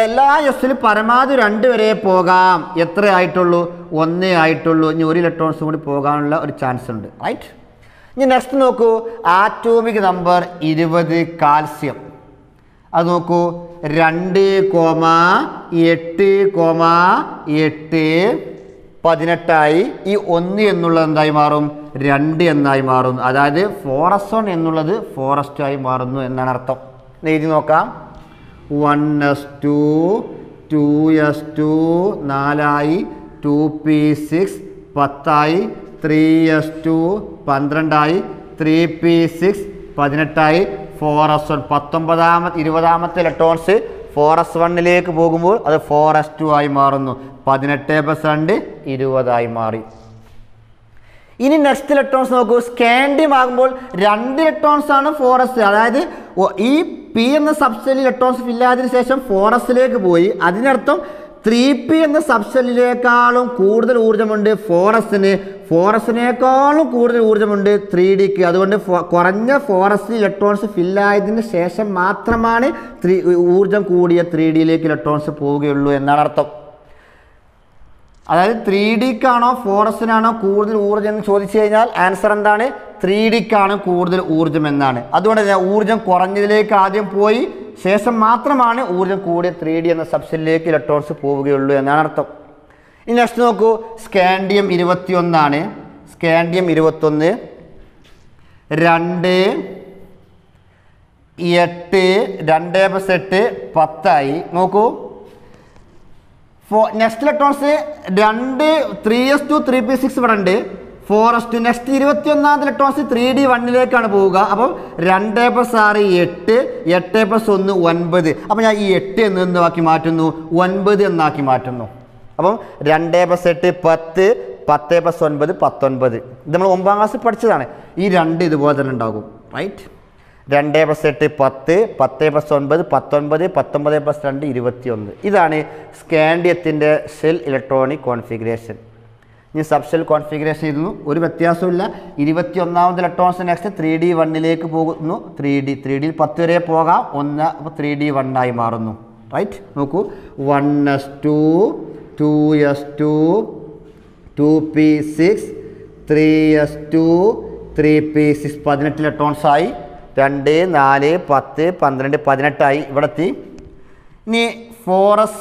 എല്ലാ എസിലും പരമാവധി 2 വരെ പോകാം. എത്ര ആയിട്ടുള്ളൂ? 1 ആയിട്ടുള്ളൂ. ഇനി 1 ഇലക്ട്രോൺസും കൂടി പോകാനുള്ള ഒരു ചാൻസ് ഉണ്ട്, റൈറ്റ്? ഇനി നെക്സ്റ്റ് നോക്കൂ ആറ്റോമിക് നമ്പർ 20 കാൽസ്യം. അത് നോക്കൂ 2, 8, 8 18ആയി. ഈ 1 എന്നുള്ളത് എന്തായി മാറും? 2 എന്നായി മാറും. അതായത് 4s1 എന്നുള്ളത് 4s2 ആയി മാറുന്നു എന്നാണ് അർത്ഥം. എഴുതി നോക്കാം. 1s2 2s2 4ആയി, 2p6 10ആയി, 3s2 12ആയി, 3p6 18ആയി, 4s1 20ാമത്തെ electrons 4s1ലേക്ക് പോകുമ്പോൾ അത് 4s2 ആയി മാറുന്നു. 18 + 2 20 മാറി. ഇനി നെക്സ്റ്റ് ഇലക്ട്രോൺസ് നോക്കൂ. സ്കാൻഡിയം ആകുമ്പോൾ 2 ഇലക്ട്രോൺസ് ആണ് 4s. അതായത് ഈ പി എന്ന സബ്സെല്ലിൽ ഇലക്ട്രോൺസ് ഫില്ലായതിനു ശേഷം 4sലേക്ക് പോയി. അതിനർത്ഥം 3p എന്ന സബ്സെല്ലിനേക്കാളും കൂടുതൽ ഊർജ്ജമുണ്ട് 4sന്. 4sനേക്കാളും കൂടുതൽ ഊർജ്ജമുണ്ട് 3Dക്ക്. അതുകൊണ്ട് കുറഞ്ഞ 4s ഇലക്ട്രോൺസ് ഫില്ലായതിന് ശേഷം മാത്രമാണ് ഊർജ്ജം കൂടിയ 3Dയിലേക്ക് ഇലക്ട്രോൺസ് പോവുകയുള്ളൂ എന്നാണ് അർത്ഥം. അതായത് 3Dക്കാണോ 4sനാണോ കൂടുതൽ ഊർജ്ജം എന്ന് ചോദിച്ചു കഴിഞ്ഞാൽ ആൻസർ എന്താണ്? 3Dക്കാണ് കൂടുതൽ ഊർജ്ജം എന്നാണ്. അതുകൊണ്ട് തന്നെ ഊർജ്ജം കുറഞ്ഞതിലേക്ക് ആദ്യം പോയി ശേഷം മാത്രമാണ് ഊർജ്ജം കൂടിയ 3D എന്ന സബ്സെല്ലിലേക്ക് ഇലക്ട്രോൺസ് പോവുകയുള്ളൂ എന്നാണ് അർത്ഥം. ഇനി നെക്സ്റ്റ് നോക്കൂ. സ്കാൻഡിയം 21 ആണ്. സ്കാൻഡിയം 21 2 8 2 + 8 10ആയി. നോക്കൂ നെക്സ്റ്റ് ഇലക്ട്രോൺസ് 2 3s2 3p6 ഇവിടെ ഉണ്ട്. 4s2 നെക്സ്റ്റ് 21ാമത്തെ ഇലക്ട്രോൺസ് 3D1ലേക്കാണ് പോവുക. അപ്പം 2 + 6 8 8 + 1 9. അപ്പം ഞാൻ ഈ 8 എന്നാക്കി മാറ്റുന്നു, 9 എന്നാക്കി മാറ്റുന്നു. അപ്പം 2 + 8 10 10 + 9 19. ഇത് നമ്മൾ 9ാം ക്ലാസ്സിൽ പഠിച്ചതാണ്. ഈ 2 ഇതുപോലെ തന്നെ ഉണ്ടാകും, റൈറ്റ്? 2+8 10, 10+9 19, 19+2 21. ഇതാണ് സ്കാൻഡിയത്തിൻ്റെ സെൽ ഇലക്ട്രോണിക് കോൺഫിഗറേഷൻ. ഇനി സബ്സെൽ കോൺഫിഗറേഷൻ ചെയ്യുന്നു, ഒരു വ്യത്യാസമില്ല. 21ാമത് ഇലക്ട്രോൺസ് നെക്സ്റ്റ് 3D1 പോകുന്നു. 3D 10 വരെ പോകാം, 1 അപ്പോൾ 3D1 ആയി മാറുന്നു. റൈറ്റ്, നോക്കൂ 1s2 2s2 2p6 3s2 3p6 18 electrons ആയി. 2 4 10 12 18 ആയി ഇവിടെ എത്തി. ഇനി 4s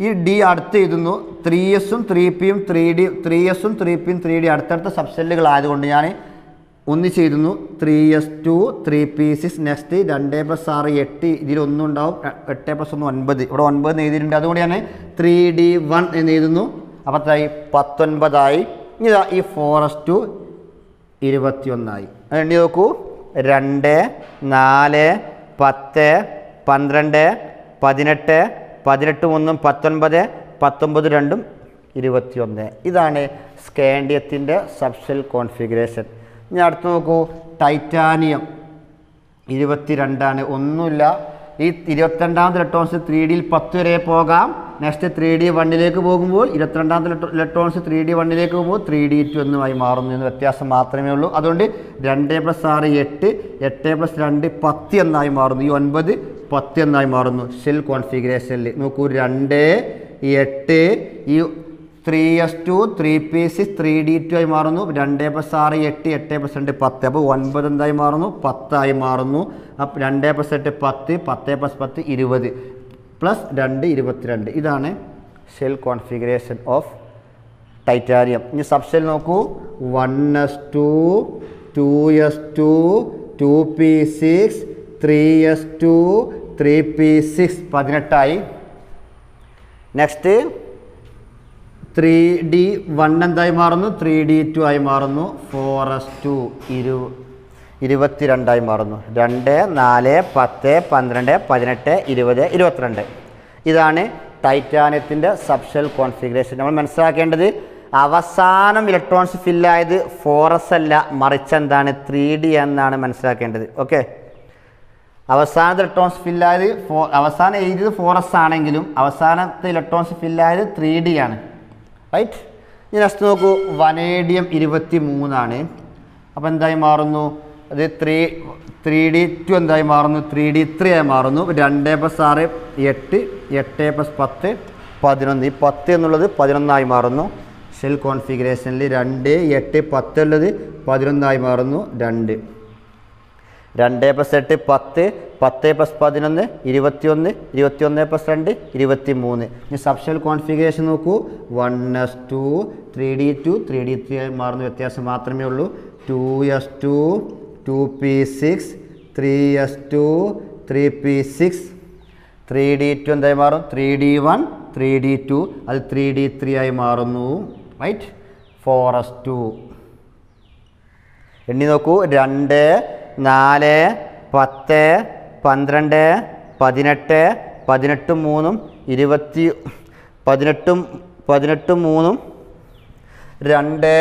ഈ ഡി അടുത്ത് എഴുതുന്നു. 3s-ഉം 3pയും 3s-ഉം 3pയും 3d അടുത്തടുത്ത സബ്സെല്ലുകളായതുകൊണ്ട് ഞാൻ ഒന്നിച്ച് എഴുതുന്നു. 3s2 3p6 നെക്സ്റ്റ് 2+6 8, ഇതിലൊന്നും ഉണ്ടാവും. 8+1 9, ഇവിടെ 9 എഴുതിയിട്ടുണ്ട്, അതുകൊണ്ട് ഞാൻ 3d1 എന്ന് എഴുതുന്നു. അപ്പോൾ 19 ആയി. ഇതാ ഈ 4s2 21 ആയി. എണ്ണി നോക്കൂ 2 4 10 12 18 18 3 19 19 2 21. ഇതാണ് സ്കാൻഡിയത്തിൻ്റെ സബ്സെൽ കോൺഫിഗറേഷൻ. ഇനി അടുത്ത് നോക്കൂ ടൈറ്റാനിയം 22 ഒന്നുമില്ല. ഈ 22ാമത്തെ ഇലക്ട്രോൺസ് 3D 10 വരെ പോകാം. നെക്സ്റ്റ് 3D1 പോകുമ്പോൾ 22ാമത്തെ ഇലക്ട്രോൺസ് 3D1 പോകുമ്പോൾ 3D2 എന്നുമായി മാറുന്നു എന്ന് വ്യത്യാസം മാത്രമേ ഉള്ളൂ. അതുകൊണ്ട് 2+6 8 8+2 10 എന്നായി മാറുന്നു. ഈ 9 10 എന്നായി മാറുന്നു ഷെൽ കോൺഫിഗറേഷനിൽ. നോക്കൂ 2 8 ഈ 3s2 3p6 3d2 ആയി മാറുന്നു. 2+6 8 8+2 10, അപ്പോൾ 9 എന്തായി മാറുന്നു 10 ആയി മാറുന്നു. അപ്പോൾ 2+8 10 10+10 20 +2 22. ഇതാണ് ഷെൽ കോൺഫിഗറേഷൻ ഓഫ് ടൈറ്റാനിയം. ഇനി സബ്ഷെൽ നോക്കൂ 1s2 2s2 2p6 3s2 3p6 18 ആയി. നെക്സ്റ്റ് 3d1 എന്തായി മാറുന്നു 3d2 ആയി മാറുന്നു. 4s2 22 ആയി മാറുന്നു. 2 4 10 12 18 20 22. ഇതാണ് ടൈറ്റാനിയത്തിൻ്റെ സബ്ഷെൽ കോൺഫിഗറേഷൻ. നമ്മൾ മനസ്സിലാക്കേണ്ടത് അവസാനം ഇലക്ട്രോൺസ് ഫില്ലായത് 4s അല്ല, മറിച്ച് എന്താണ് 3d എന്നാണ് മനസ്സിലാക്കേണ്ടത്. ഓക്കെ, അവസാനത്തെ ഇലക്ട്രോൺസ് ഫില്ലായത് അവസാനം എഴുതിയത് 4s ആണെങ്കിലും അവസാനത്തെ ഇലക്ട്രോൺസ് ഫില്ലായത് 3d ആണ്. റൈറ്റ്. ഇനി നെക്സ്റ്റ് നോക്കൂ വനേഡിയം 23 അപ്പോൾ എന്തായി മാറുന്നു അത് 3d2 എന്തായി മാറുന്നു 3d3 ആയി മാറുന്നു. 2+6 8 8+10 11, ഈ 10 എന്നുള്ളത് 11 ആയി മാറുന്നു. ഷെൽ കോൺഫിഗറേഷനിൽ 2 8 10 ഉള്ളത് 11 ആയി മാറുന്നു. 2 2+8 10 10+11 21 21+2 23. ഇനി സബ്ഷെൽ കോൺഫിഗറേഷൻ നോക്കൂ 1s2 3d2 3d3 ആയി മാറുന്ന വ്യത്യാസം മാത്രമേ ഉള്ളൂ. 2s2 2p6 3s2 3p6 3d2 എന്തായി മാറും 3d1 3d2, അത് 3d3 ആയി മാറുന്നു. റൈറ്റ്. 4s2 എണ്ണി നോക്കൂ 2 4 10 12 18 18 3 20 18 18 3 2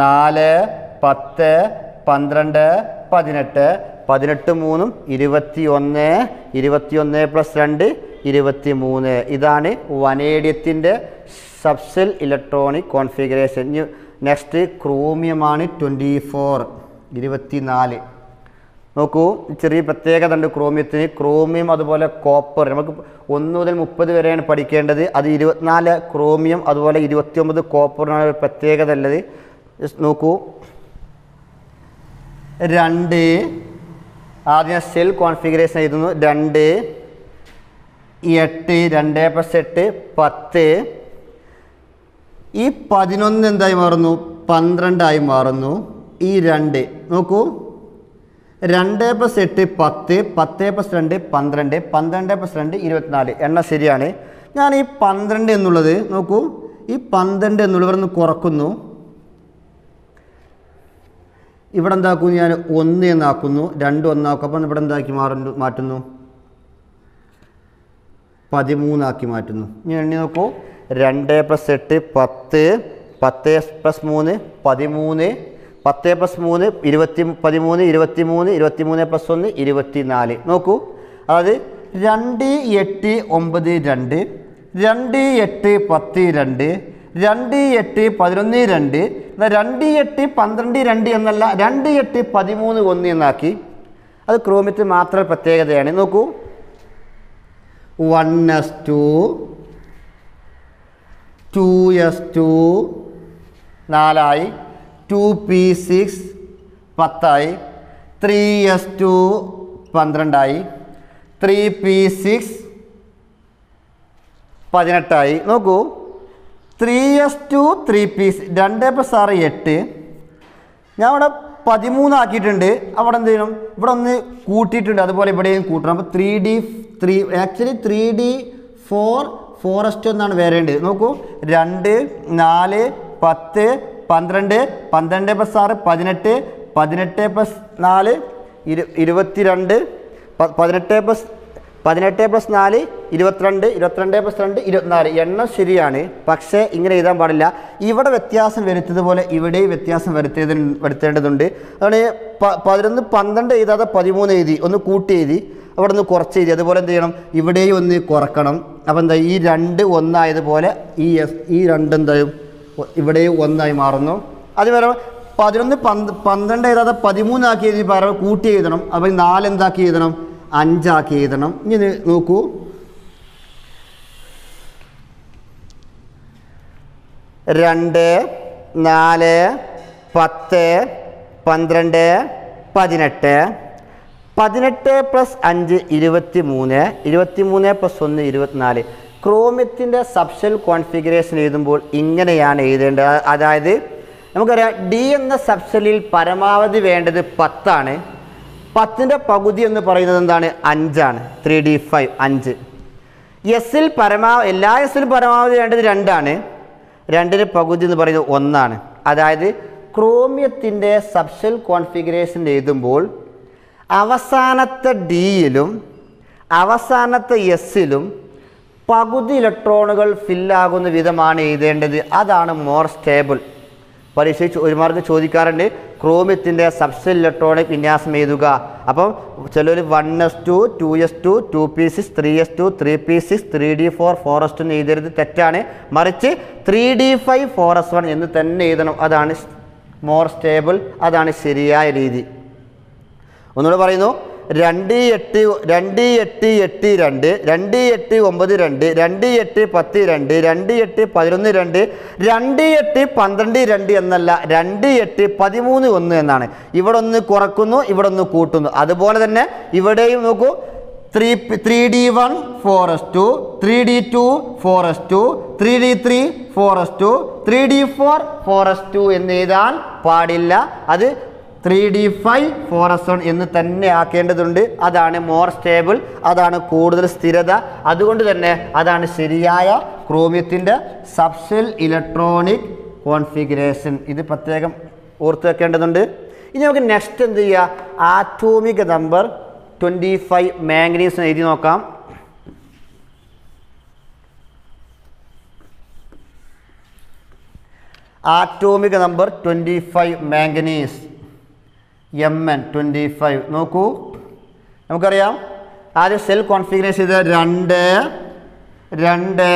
4 10 12 18 18 3 21 21+2 23. ഇതാണ് വനേഡിയത്തിൻ്റെ സബ്സെൽ ഇലക്ട്രോണിക് കോൺഫിഗറേഷൻ. നെക്സ്റ്റ് ക്രോമിയമാണ് 24. നോക്കൂ ചെറിയ പ്രത്യേകത ഉണ്ട് ക്രോമിയത്തിന്. ക്രോമിയം അതുപോലെ കോപ്പർ നമുക്ക് 1 മുതൽ 30 വരെയാണ് പഠിക്കേണ്ടത്. അത് 24 ക്രോമിയം അതുപോലെ 29 കോപ്പറിനാണ് ഒരു പ്രത്യേകത ഉള്ളത്. നോക്കൂ 2 ആദ്യം സെൽ കോൺഫിഗറേഷൻ എഴുതുന്നു. 2 8 2+8 10. ഈ 11 എന്തായി മാറുന്നു 12 ആയി മാറുന്നു. ഈ 2 നോക്കൂ 2+8 10 10+2 12 12+2 24. എണ്ണ ശരിയാണ്. ഞാൻ ഈ 12 എന്നുള്ളത് നോക്കൂ ഈ 12 എന്നുള്ളത് ഇവിടെ നിന്ന് കുറക്കുന്നു. ഇവിടെ എന്താക്കുന്നു ഞാൻ 1 എന്നാക്കുന്നു. 2 1 അപ്പം ഇവിടെ എന്താക്കി മാറ്റുന്നു 13 ആക്കി മാറ്റുന്നു. ഞാൻ എണ്ണി നോക്കൂ 2+8 10 10+3 13 10+3 13, 23, 23+1 24. നോക്കൂ, അതായത് 2, 8, 9, 2, 2, 8, 10, 2, 2, 8, 11, 2, 2, 8, 12, 2 എന്നല്ല 2, 8, 13, 1 എന്നാക്കി. അത് ക്രോമിയത്തിൽ മാത്രം പ്രത്യേകതയാണ്. നോക്കൂ, 1s2, 2s2 4 2p6 10 3s2 12 3p6 18. നോക്കൂ, 3s2 3p6 2+6 8. ഞാൻ ഇവിടെ 13 ആക്കിയിട്ടുണ്ട്. അവിടെ എന്ത് ചെയ്യണം? ഇവിടെ ഒന്ന് കൂട്ടിയിട്ടുണ്ട്, അതുപോലെ ഇവിടെയും കൂട്ടണം. അപ്പോൾ 3D ആക്ച്വലി 3D4 4s2 എന്നാണ് വരേണ്ടത്. നോക്കൂ, 2 4 10 12 12+6 18 18+4 22 18+4 22 22+2 24. എണ്ണം ശരിയാണ്, പക്ഷേ ഇങ്ങനെ എഴുതാൻ പാടില്ല. ഇവിടെ വ്യത്യാസം വരുത്തിയതുപോലെ ഇവിടെയും വ്യത്യാസം വരുത്തേണ്ടതുണ്ട്. അതാണ് 11 12 എഴുതാതെ 13 എഴുതി, ഒന്ന് കൂട്ടി എഴുതി, അവിടെ നിന്ന് കുറച്ച് എഴുതി. അതുപോലെ എന്ത് ചെയ്യണം? ഇവിടെയും ഒന്ന് കുറക്കണം. അപ്പോൾ എന്താ, ഈ 2 1 ഈ 2 എന്തായും ഇവിടെയും 1 മാറുന്നു. അതുപോലെ 11 12 എഴുതാതെ 13 ആക്കി എഴുതി പകരം കൂട്ടി എഴുതണം. അപ്പോൾ 4 എന്താക്കി എഴുതണം? 5 ആക്കി എഴുതണം. ഇനി നോക്കൂ, 2 4 10 12 18 18+5 23 23+1 24. ക്രോമിയത്തിൻ്റെ സബ്ഷെൽ കോൺഫിഗറേഷൻ എഴുതുമ്പോൾ ഇങ്ങനെയാണ് എഴുതേണ്ടത്. അതായത് നമുക്കറിയാം, ഡി എന്ന സബ്ഷെല്ലിൽ പരമാവധി വേണ്ടത് 10 ആണ്. 10ൻ്റെ പകുതി എന്ന് പറയുന്നത് എന്താണ്? 5 ആണ്. 3D5 5. എസ്സിൽ എല്ലാ എസ്സിലും പരമാവധി വേണ്ടത് 2 ആണ്. 2ൻ്റെ പകുതി എന്ന് പറയുന്നത് 1 ആണ്. അതായത് ക്രോമിയത്തിൻ്റെ സബ്ഷെൽ കോൺഫിഗറേഷൻ എഴുതുമ്പോൾ അവസാനത്തെ ഡിയിലും അവസാനത്തെ എസ്സിലും പകുതി ഇലക്ട്രോണുകൾ ഫില്ലാകുന്ന വിധമാണ് എഴുതേണ്ടത്. അതാണ് മോർ സ്റ്റേബിൾ. പരീക്ഷ ഒരു മാർക്ക് ചോദിക്കാറുണ്ട്, ക്രോമിയത്തിൻ്റെ സബ്ഷെൽ ഇലക്ട്രോണിക് വിന്യാസം എഴുതുക. അപ്പം ചിലർ 1s2 2s2 2p6 3s2 3p6 3d4 4s2 എന്ന് എഴുതരുത്, തെറ്റാണ്. മറിച്ച് 3d5 4s1 എന്ന് തന്നെ എഴുതണം. അതാണ് മോർ സ്റ്റേബിൾ, അതാണ് ശരിയായ രീതി. ഒന്നുകൂടെ പറയുന്നു, 2 8 2 8 8 2 2 8 9 2 2 8 10 2 2 8 11 2 2 8 12 2 എന്നല്ല 2 8 13 1 എന്നാണ്. ഇവിടെ ഒന്ന് കുറക്കുന്നു, ഇവിടെ ഒന്ന് കൂട്ടുന്നു. അതുപോലെ തന്നെ ഇവിടെയും നോക്കൂ, 3d1 4s2 3d2 4s2 3d3 4s2 3d4 4s2 എന്ന് എഴുതാൻ പാടില്ല. അത് 3d5 4s1 എന്ന് തന്നെ ആക്കേണ്ടതുണ്ട്. അതാണ് മോർ സ്റ്റേബിൾ, അതാണ് കൂടുതൽ സ്ഥിരത. അതുകൊണ്ട് തന്നെ അതാണ് ശരിയായ ക്രോമിയത്തിൻ്റെ സബ്ഷെൽ ഇലക്ട്രോണിക് കോൺഫിഗറേഷൻ. ഇത് പ്രത്യേകം ഓർത്ത് വെക്കേണ്ടതുണ്ട്. ഇനി നമുക്ക് നെക്സ്റ്റ് എന്ത് ചെയ്യുക? ആറ്റോമിക് നമ്പർ 25 മാംഗനീസ് എഴുതി നോക്കാം. Atomic number 25 manganese Mn 25. നോക്കൂ, നമുക്കറിയാം ആദ്യം സെൽ കോൺഫിഗറേഷൻ ചെയ്ത് 2 2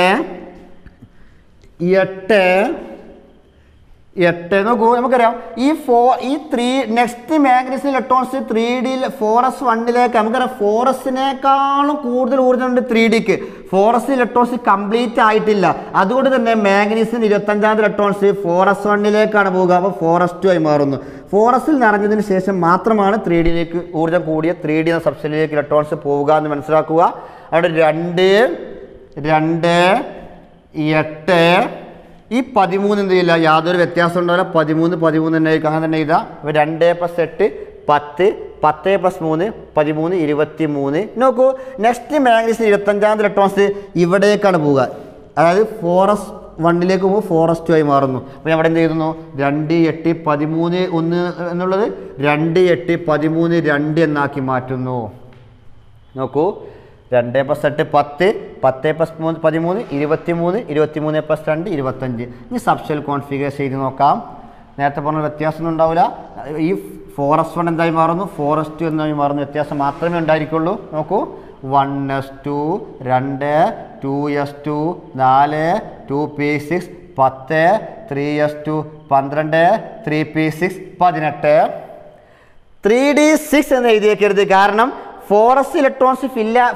8. നോക്കൂ, നമുക്കറിയാം ഈ 3 നെക്സ്റ്റ് മാഗ്നീസ് ഇലക്ട്രോൺസ് 3D 4s1ലേക്ക് നമുക്കറിയാം 4sനേക്കാളും കൂടുതൽ ഊർജ്ജമുണ്ട് 3Dക്ക്. 4s ഇലക്ട്രോൺസ് കംപ്ലീറ്റ് ആയിട്ടില്ല. അതുകൊണ്ട് തന്നെ മാഗ്നീസിന് 25ാമത്തെ ഇലക്ട്രോൺസ് 4s1ലേക്കാണ് പോവുക. അപ്പോൾ 4s2 ആയി മാറുന്നു. 4sൽ നിറഞ്ഞതിന് ശേഷം മാത്രമാണ് 3Dയിലേക്ക് ഊർജ്ജം കൂടിയ 3D എന്ന സബ്ഷെല്ലിലേക്ക് ഇലക്ട്രോൺസ് പോവുക എന്ന് മനസ്സിലാക്കുക. അവിടെ 2 2 8 ഈ 13 എന്ത് ചെയ്യില്ല, യാതൊരു വ്യത്യാസം ഉണ്ടാവില്ല. 13 13 തന്നെ ആയിരിക്കും. അങ്ങനെ തന്നെ ഇതാ 2+8 10 10+3 13 23. നോക്കൂ, നെക്സ്റ്റ് മാഗ്നീസിന് 25ാമത്തെ ഇലക്ട്രോൺസ് ഇവിടേക്കാണ് പോവുക. അതായത് 4s1ലേക്ക് പോകുമ്പോൾ 4s2 ആയി മാറുന്നു. അപ്പോൾ ഞാൻ അവിടെ എന്ത് ചെയ്യുന്നു? 2 8 13 1 എന്നുള്ളത് 2 8 13 2 എന്നാക്കി മാറ്റുന്നു. നോക്കൂ, 2+8 10 10+3 13 23 23+2 25. ഇനി സബ്ഷെൽ കോൺഫിഗറേഷൻ ചെയ്ത് നോക്കാം. നേരത്തെ പറഞ്ഞ വ്യത്യാസമൊന്നും ഉണ്ടാവില്ല. ഈ 4s1 എന്തായി മാറുന്നു, 4s2 എന്നായി മാറുന്നു. വ്യത്യാസം മാത്രമേ ഉണ്ടായിരിക്കുള്ളൂ. നോക്കൂ, 1s2 2, 2s2 4, 2p6 10, 3s2 12, 3p6 18. 3d6 എന്ന് എഴുതിയേക്കരുത്. കാരണം 4s ഇലക്ട്രോൺസ്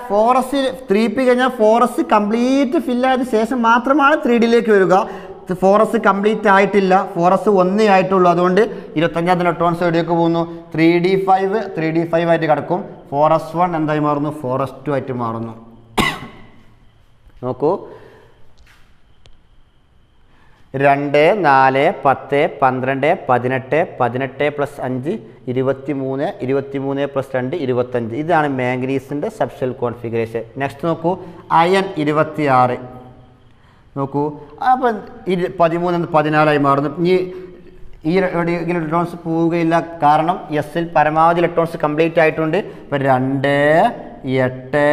4s 3p കഴിഞ്ഞാൽ 4s കംപ്ലീറ്റ് ഫില്ലായതിനു ശേഷം മാത്രമാണ് 3ഡിയിലേക്ക് വരിക. 4s കംപ്ലീറ്റ് ആയിട്ടില്ല, 4s 1 ആയിട്ടുള്ളൂ. അതുകൊണ്ട് 25 ഇലക്ട്രോൺസ് എവിടേക്ക് പോകുന്നു, 3d5 ആയിട്ട് കിടക്കും. 4s1 എന്തായി മാറുന്നു, 4s2 ആയിട്ട് മാറുന്നു. നോക്കൂ, 2, 4, 10, 12, 18, 18 + 5 23, 23 + 2 25. ഇതാണ് മാംഗനീസിൻ്റെ സബ്ഷെൽ കോൺഫിഗറേഷൻ. നെക്സ്റ്റ് നോക്കൂ, അയൺ 26. നോക്കൂ, അപ്പം 13 14 മാറുന്നു. ഈ ഇലക്ട്രോൺസ് പോവുകയില്ല, കാരണം എസിൽ പരമാവധി ഇലക്ട്രോൺസ് കംപ്ലീറ്റ് ആയിട്ടുണ്ട്. ഇപ്പം 2, 8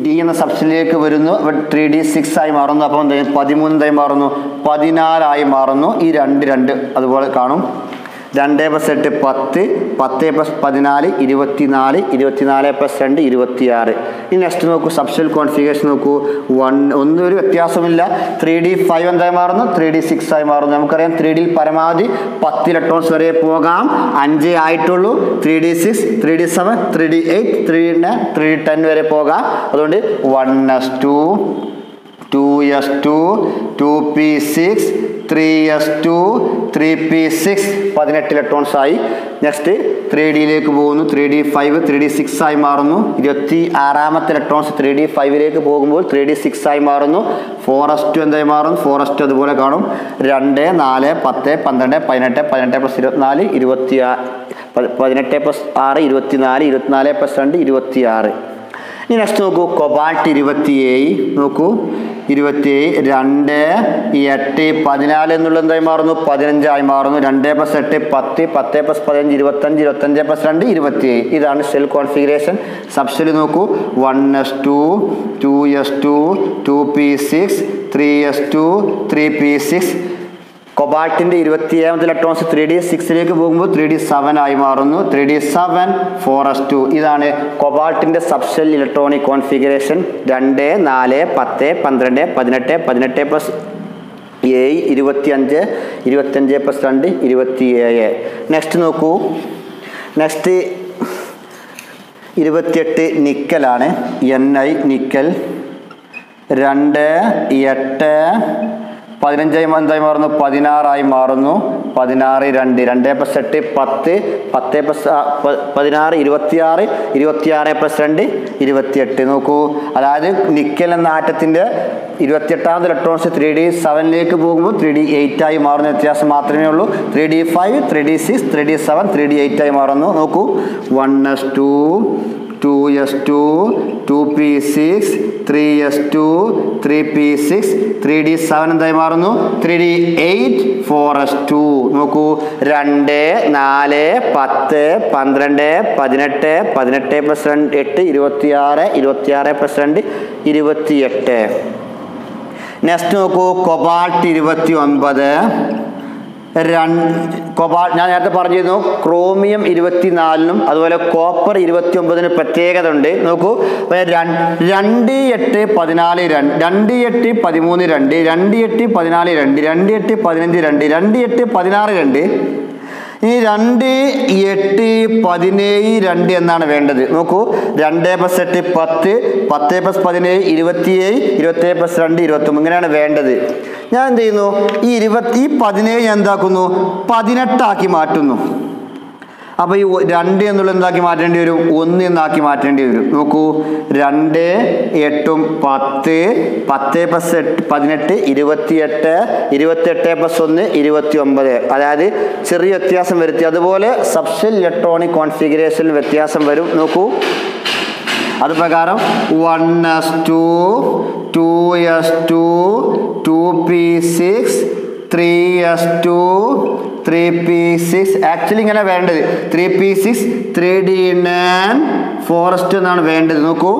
ഡി എന്ന സബ്ഷനിലേക്ക് വരുന്നു. 3d6 ആയി മാറുന്നു. അപ്പം 13 എന്തായി മാറുന്നു, 14 ആയി മാറുന്നു. ഈ 2 അതുപോലെ കാണും. 2 + 8 10, 10 + 14 24, 24 + 2 26. ഇനി നെക്സ്റ്റ് നോക്കൂ, സബ്ഷെൽ കോൺഫിഗറേഷൻ നോക്കൂ. ഒന്നും ഒരു വ്യത്യാസമില്ല. 3d5 എന്തായി മാറുന്നു, 3d6 ആയി മാറുന്നു. നമുക്കറിയാം 3ഡിയിൽ പരമാവധി 10 ഇലക്ട്രോൺസ് വരെ പോകാം, 5 ആയിട്ടുള്ളൂ. 3d6, 3d7, 3d8, 3d9, 3d10 വരെ പോകാം. അതുകൊണ്ട് 1s2, 2s2, 2p6, 3s2, 3p6 18 electrons ആയി. നെക്സ്റ്റ് 3ഡിയിലേക്ക് പോകുന്നു. 3d5, 3d6 ആയി മാറുന്നു. 26ാമത്തെ ഇലക്ട്രോൺസ് 3d5ലേക്ക് പോകുമ്പോൾ 3d6 ആയി മാറുന്നു. 4s2 എന്തായി മാറുന്നു, 4s2 അതുപോലെ കാണും. 2, 4, 10, 12, 18, 18 + 24 26, 18 + 6 24, 24 + 2 26. ഇനി നെക്സ്റ്റ് നോക്കൂ, കൊബാൾട്ട് 27. നോക്കൂ, 27, 2, 8, 14 എന്നുള്ളത് എന്തായി മാറുന്നു, 15 ആയി മാറുന്നു. 2 + 8 10, 10 + 15 25, 25 + 2 27. ഇതാണ് ഷെൽ കോൺഫിഗറേഷൻ. സബ്ഷെൽ നോക്കൂ, 1s2, 2s2, 2p6, 3s2, 3p6. കൊബാൾട്ടിൻ്റെ 27ാമത്തെ electrons 3d6ലേക്ക് പോകുമ്പോൾ 3d7 ആയി മാറുന്നു. 3d7, 4s2. ഇതാണ് കൊബാൾട്ടിൻ്റെ സബ്ഷെൽ ഇലക്ട്രോണിക് കോൺഫിഗറേഷൻ. 2, 4, 10, 12, 18, 18 + 7 25, 25 + 2 27. നെക്സ്റ്റ് നോക്കൂ, നെക്സ്റ്റ് 28 നിക്കലാണ്. Ni nickel. 2, 8, 15 എന്തായി മാറുന്നു, 16 ആയി മാറുന്നു. 16, 2, 2 + 8 10, 10 + 16 26, 26 + 2 28. നോക്കൂ, അതായത് നിക്കൽ എന്ന ആറ്റത്തിൻ്റെ 28ാമത്തെ ഇലക്ട്രോൺസ് 3d7ലേക്ക് പോകുമ്പോൾ 3d8 ആയി മാറുന്ന വ്യത്യാസം മാത്രമേ ഉള്ളൂ. 3d5, 3d6, 3d7, 3d8 ആയി മാറുന്നു. നോക്കൂ, 1s2, 2s2, 2p6, 3s2, 3p6, 3d7 എന്തായി മാറുന്നു, 3d8, 4s2. നോക്കൂ, 2, 4, 10, 12, 18, 18 + 2 8, 26, 26 + 2 28. നെക്സ്റ്റ് നോക്കൂ, കൊബാൾട്ട് 29. ഞാൻ നേരത്തെ പറഞ്ഞിരുന്നു ക്രോമിയം 24-നും അതുപോലെ കോപ്പർ 29-നും പ്രത്യേകത ഉണ്ട്. നോക്കൂ, 2, 8, 14, 2, 8, 13, 2, 2, 8, 14, 2, 2, 8, 15, 2, 2, 8, 16, 2. ഇനി 2, 8, 17, 2 എന്നാണ് വേണ്ടത്. നോക്കൂ, 2 + 8 10, 10 + 17 27, 27 + 2 29. ഇങ്ങനെയാണ് വേണ്ടത്. ഞാൻ എന്ത് ചെയ്യുന്നു, ഈ 17 എന്താക്കുന്നു, 18 ആക്കി മാറ്റുന്നു. അപ്പോൾ ഈ 2 എന്നുള്ളത് എന്താക്കി മാറ്റേണ്ടി വരും, 1 എന്നാക്കി മാറ്റേണ്ടി വരും. നോക്കൂ, 2, 8, 10, 10 + 18 28, 28 + 1 29. അതായത് ചെറിയ വ്യത്യാസം വരുത്തി. അതുപോലെ സബ്ഷെൽ ഇലക്ട്രോണിക് കോൺഫിഗറേഷനിൽ വ്യത്യാസം വരും. നോക്കൂ, അത് പ്രകാരം 1s2, 2s2, 2p6, 3s2, 3p6. Actually ഇങ്ങനെ വേണ്ടത് 3p6, 3d9, 4s2 എന്നാണ് വേണ്ടത്. നോക്കൂ,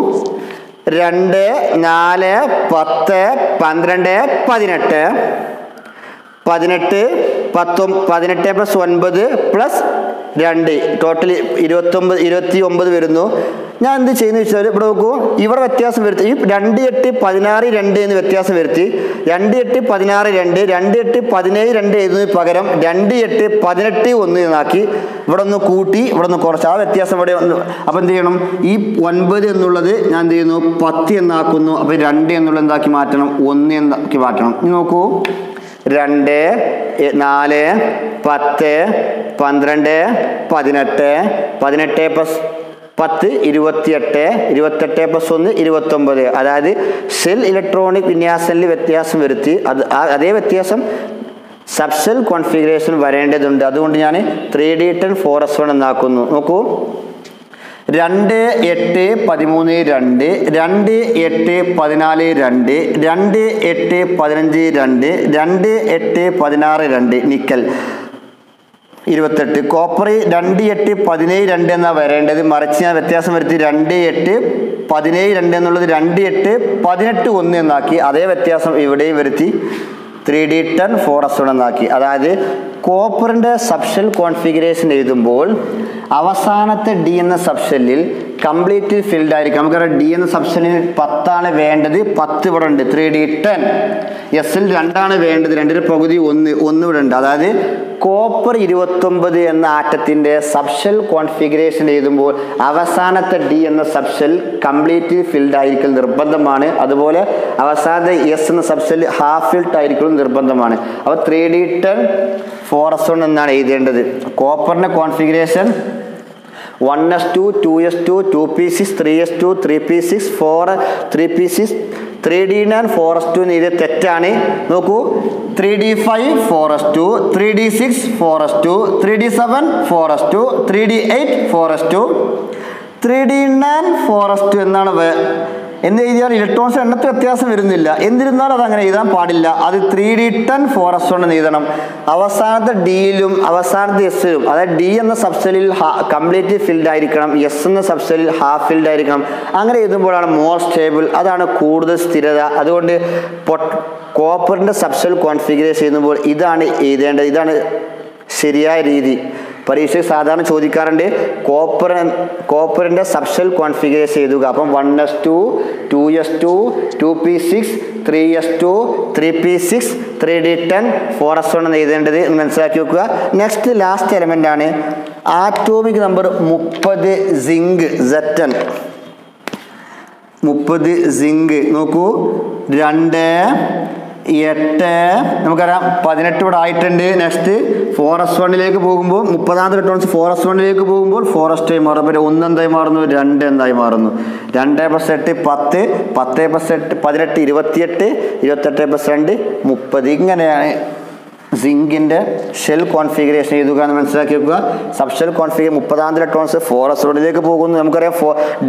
2, 4, 10, 12, 18. 18 പ്ലസ് 9 പ്ലസ് 2 ടോട്ടൽ 29 വരുന്നു. ഞാൻ എന്ത് ചെയ്യുന്നു വെച്ചാൽ ഇവിടെ നോക്കൂ, ഇവിടെ വ്യത്യാസം വരുത്തി. ഈ 2 8 16 2 എന്ന് വ്യത്യാസം വരുത്തി. 2 8 16 2 2 8 17 2 എഴുതുന്നതിന് പകരം 2 8 18 1 എന്നാക്കി ഇവിടെ ഒന്ന് കൂട്ടി ഇവിടെ ഒന്ന് കുറച്ച്. ആ വ്യത്യാസം ഇവിടെ ഒന്ന്. അപ്പം എന്ത് ചെയ്യണം, ഈ 9 എന്നുള്ളത് ഞാൻ എന്ത് ചെയ്യുന്നു 10 എന്നാക്കുന്നു. അപ്പം 2 എന്നുള്ളത് എന്താക്കി മാറ്റണം, 1 എന്നാക്കി മാറ്റണം. ഇനി നോക്കൂ, 2 4 10 12 18 18 പ്ലസ് 10 28 പ്ലസ് 1 29. അതായത് സെൽ ഇലക്ട്രോണിക് വിന്യാസത്തിൽ വ്യത്യാസം വരുത്തി. അതേ വ്യത്യാസം സബ്സെൽ കോൺഫിഗറേഷൻ വരേണ്ടതുണ്ട്. അതുകൊണ്ട് ഞാൻ 3D10 4S1 എന്നാക്കുന്നു. നോക്കൂ, 2 8 13 2 2 8 14 2 2 8 15 2 2 8 16 2 നിക്കൽ 28. കോപ്പർ 2 8 17 2 എന്നാണ് വരേണ്ടത്. മറിച്ച് ഞാൻ വ്യത്യാസം വരുത്തി 2 8 17 2 എന്നുള്ളത് 2 8 18 1 എന്നാക്കി. അതേ വ്യത്യാസം ഇവിടെയും വരുത്തി 3D10 4S1 എന്നാക്കി. അതായത് കോപ്പറിൻ്റെ സബ്ഷെൽ കോൺഫിഗറേഷൻ എഴുതുമ്പോൾ അവസാനത്തെ ഡി എന്ന സബ്ഷെല്ലിൽ കംപ്ലീറ്റ് ഫിൽഡ് ആയിരിക്കും. നമുക്കറിയാം ഡി എന്ന സബ്ഷെല്ലിന് 10 വേണ്ടത്, 10 ഇവിടെ ഉണ്ട്. 3D10 എസിൽ 2 വേണ്ടത്, 2 പകുതി 1 ഇവിടെ ഉണ്ട്. അതായത് കോപ്പർ 29 എന്ന ആറ്റത്തിൻ്റെ സബ്ഷെൽ കോൺഫിഗറേഷൻ എഴുതുമ്പോൾ അവസാനത്തെ ഡി എന്ന സബ്ഷെൽ കംപ്ലീറ്റ് ഫിൽഡ് ആയിരിക്കൽ നിർബന്ധമാണ്. അതുപോലെ അവസാനത്തെ എസ് എന്ന സബ്ഷെൽ ഹാഫ് ഫിൽഡ് ആയിരിക്കലും നിർബന്ധമാണ്. അപ്പോൾ 3D10 4S1 എന്നാണ് എഴുതേണ്ടത്. കോപ്പറിൻ്റെ configuration 1s2 2s2 2p6 3s2 3p6 4 3p6 3D9 4s2 എന്ന് എഴുതിയ തെറ്റാണ്. നോക്കൂ, 3D5 4s2 3D6 4s2 3D7 4s2 3D8 4s2 3D9 4s2 എന്നാണ് എന്ന് എഴുതിയാൽ ഇലക്ട്രോൺസ് എണ്ണത്തിൽ വ്യത്യാസം വരുന്നില്ല. എന്നിരുന്നാലും അതങ്ങനെ എഴുതാൻ പാടില്ല. അത് 3D10 4S1 എന്ന് എഴുതണം. അവസാനത്തെ ഡിയിലും അവസാനത്തെ എസ്സിലും, അതായത് ഡി എന്ന സബ്സെല്ലിൽ കംപ്ലീറ്റ് ഫിൽഡ് ആയിരിക്കണം, എസ് എന്ന സബ്സെല്ലിൽ ഹാഫ് ഫിൽഡ് ആയിരിക്കണം. അങ്ങനെ എഴുതുമ്പോഴാണ് മോർ സ്റ്റേബിൾ, അതാണ് കൂടുതൽ സ്ഥിരത. അതുകൊണ്ട് കോപ്പറിൻ്റെ സബ്സെൽ കോൺഫിഗറേഷൻ ചെയ്യുമ്പോൾ ഇതാണ് എഴുതേണ്ടത്. ഇതാണ് ശരിയായ രീതി. പരീക്ഷയ്ക്ക് സാധാരണ ചോദിക്കാറുണ്ട് കോപ്പറിൻ്റെ സബ്ഷെൽ കോൺഫിഗറേഷൻ എഴുതുക. അപ്പം 1s2 2s2 2p6 3s2 3p6 3D10 4S1 എന്ന് എഴുതേണ്ടത് മനസ്സിലാക്കി വെക്കുക. നെക്സ്റ്റ് ലാസ്റ്റ് എലമെൻ്റ് ആണ് atomic number 30 zinc Zn. 30 zinc നോക്കൂ, 2 8 നമുക്കറിയാം 18 ഇവിടെ ആയിട്ടുണ്ട്. നെക്സ്റ്റ് 4S1 പോകുമ്പോൾ 30 ഇലക്ട്രോൺസ് 4S1 പോകുമ്പോൾ 4s2 മാറും. പിന്നെ 1 എന്തായി മാറുന്നു, 2 എന്തായി മാറുന്നു. 2 + 8 10 10 + 8 18 28 28 + 2 30. ഇങ്ങനെയാണ് സിങ്കിൻ്റെ ഷെൽ കോൺഫിഗറേഷൻ എഴുതുക എന്ന് മനസ്സിലാക്കി വെക്കുക. സബ്ഷെൽ കോൺഫിഗറേഷൻ 30 ഇലക്ട്രോൺസ് 4s1 പോകുന്നു. നമുക്കറിയാം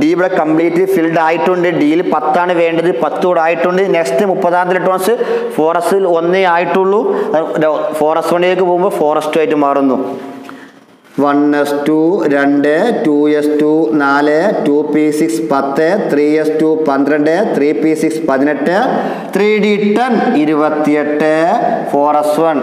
ഡി ഇവിടെ കംപ്ലീറ്റ്ലി ഫിൽഡ് ആയിട്ടുണ്ട്. ഡിയിൽ 10 വേണ്ടത്, 10 ഇവിടെ ആയിട്ടുണ്ട്. നെക്സ്റ്റ് 30 ഇലക്ട്രോൺസ് 4s1 1 ആയിട്ടുള്ളൂ. 4s1 പോകുമ്പോൾ 4s2 ആയിട്ട് മാറുന്നു. 1s2 2 2s2 4 2p6 10 3s2 12 3p6 18 3D10 28 4s1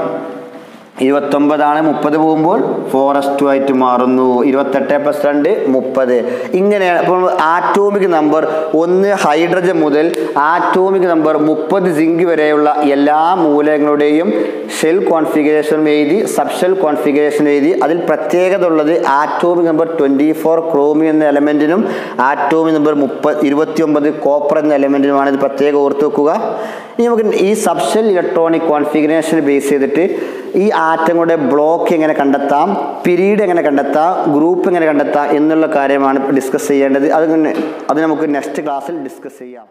29 30 പോകുമ്പോൾ 4s2 ആയിട്ട് മാറുന്നു. 28 + 2 30. ഇങ്ങനെയാണ്. അപ്പോൾ ആറ്റോമിക് നമ്പർ 1 ഹൈഡ്രജൻ മുതൽ ആറ്റോമിക് നമ്പർ 30 സിങ്ക് വരെയുള്ള എല്ലാ മൂലകങ്ങളുടെയും ഷെൽ കോൺഫിഗറേഷൻ എഴുതി, സബ്ഷെൽ കോൺഫിഗറേഷൻ എഴുതി. അതിൽ പ്രത്യേകത ഉള്ളത് ആറ്റോമിക് നമ്പർ 24 ക്രോമിയം എന്ന എലമെൻറ്റിനും ആറ്റോമിക് നമ്പർ 29 കോപ്പർ എന്ന എലമെൻറ്റിനുമാണ്. ഇത് പ്രത്യേകം ഓർത്ത് വെക്കുക. ഇനി നമുക്ക് ഈ സബ്ഷെൽ ഇലക്ട്രോണിക് കോൺഫിഗറേഷൻ ബേസ് ചെയ്തിട്ട് ഈ ആറ്റങ്ങളുടെ ബ്ലോക്ക് എങ്ങനെ കണ്ടെത്താം, പിരീഡ് എങ്ങനെ കണ്ടെത്താം, ഗ്രൂപ്പ് എങ്ങനെ കണ്ടെത്താം എന്നുള്ള കാര്യമാണ് ഡിസ്കസ് ചെയ്യേണ്ടത്. അത് നമുക്ക് നെക്സ്റ്റ് ക്ലാസ്സിൽ ഡിസ്കസ് ചെയ്യാം.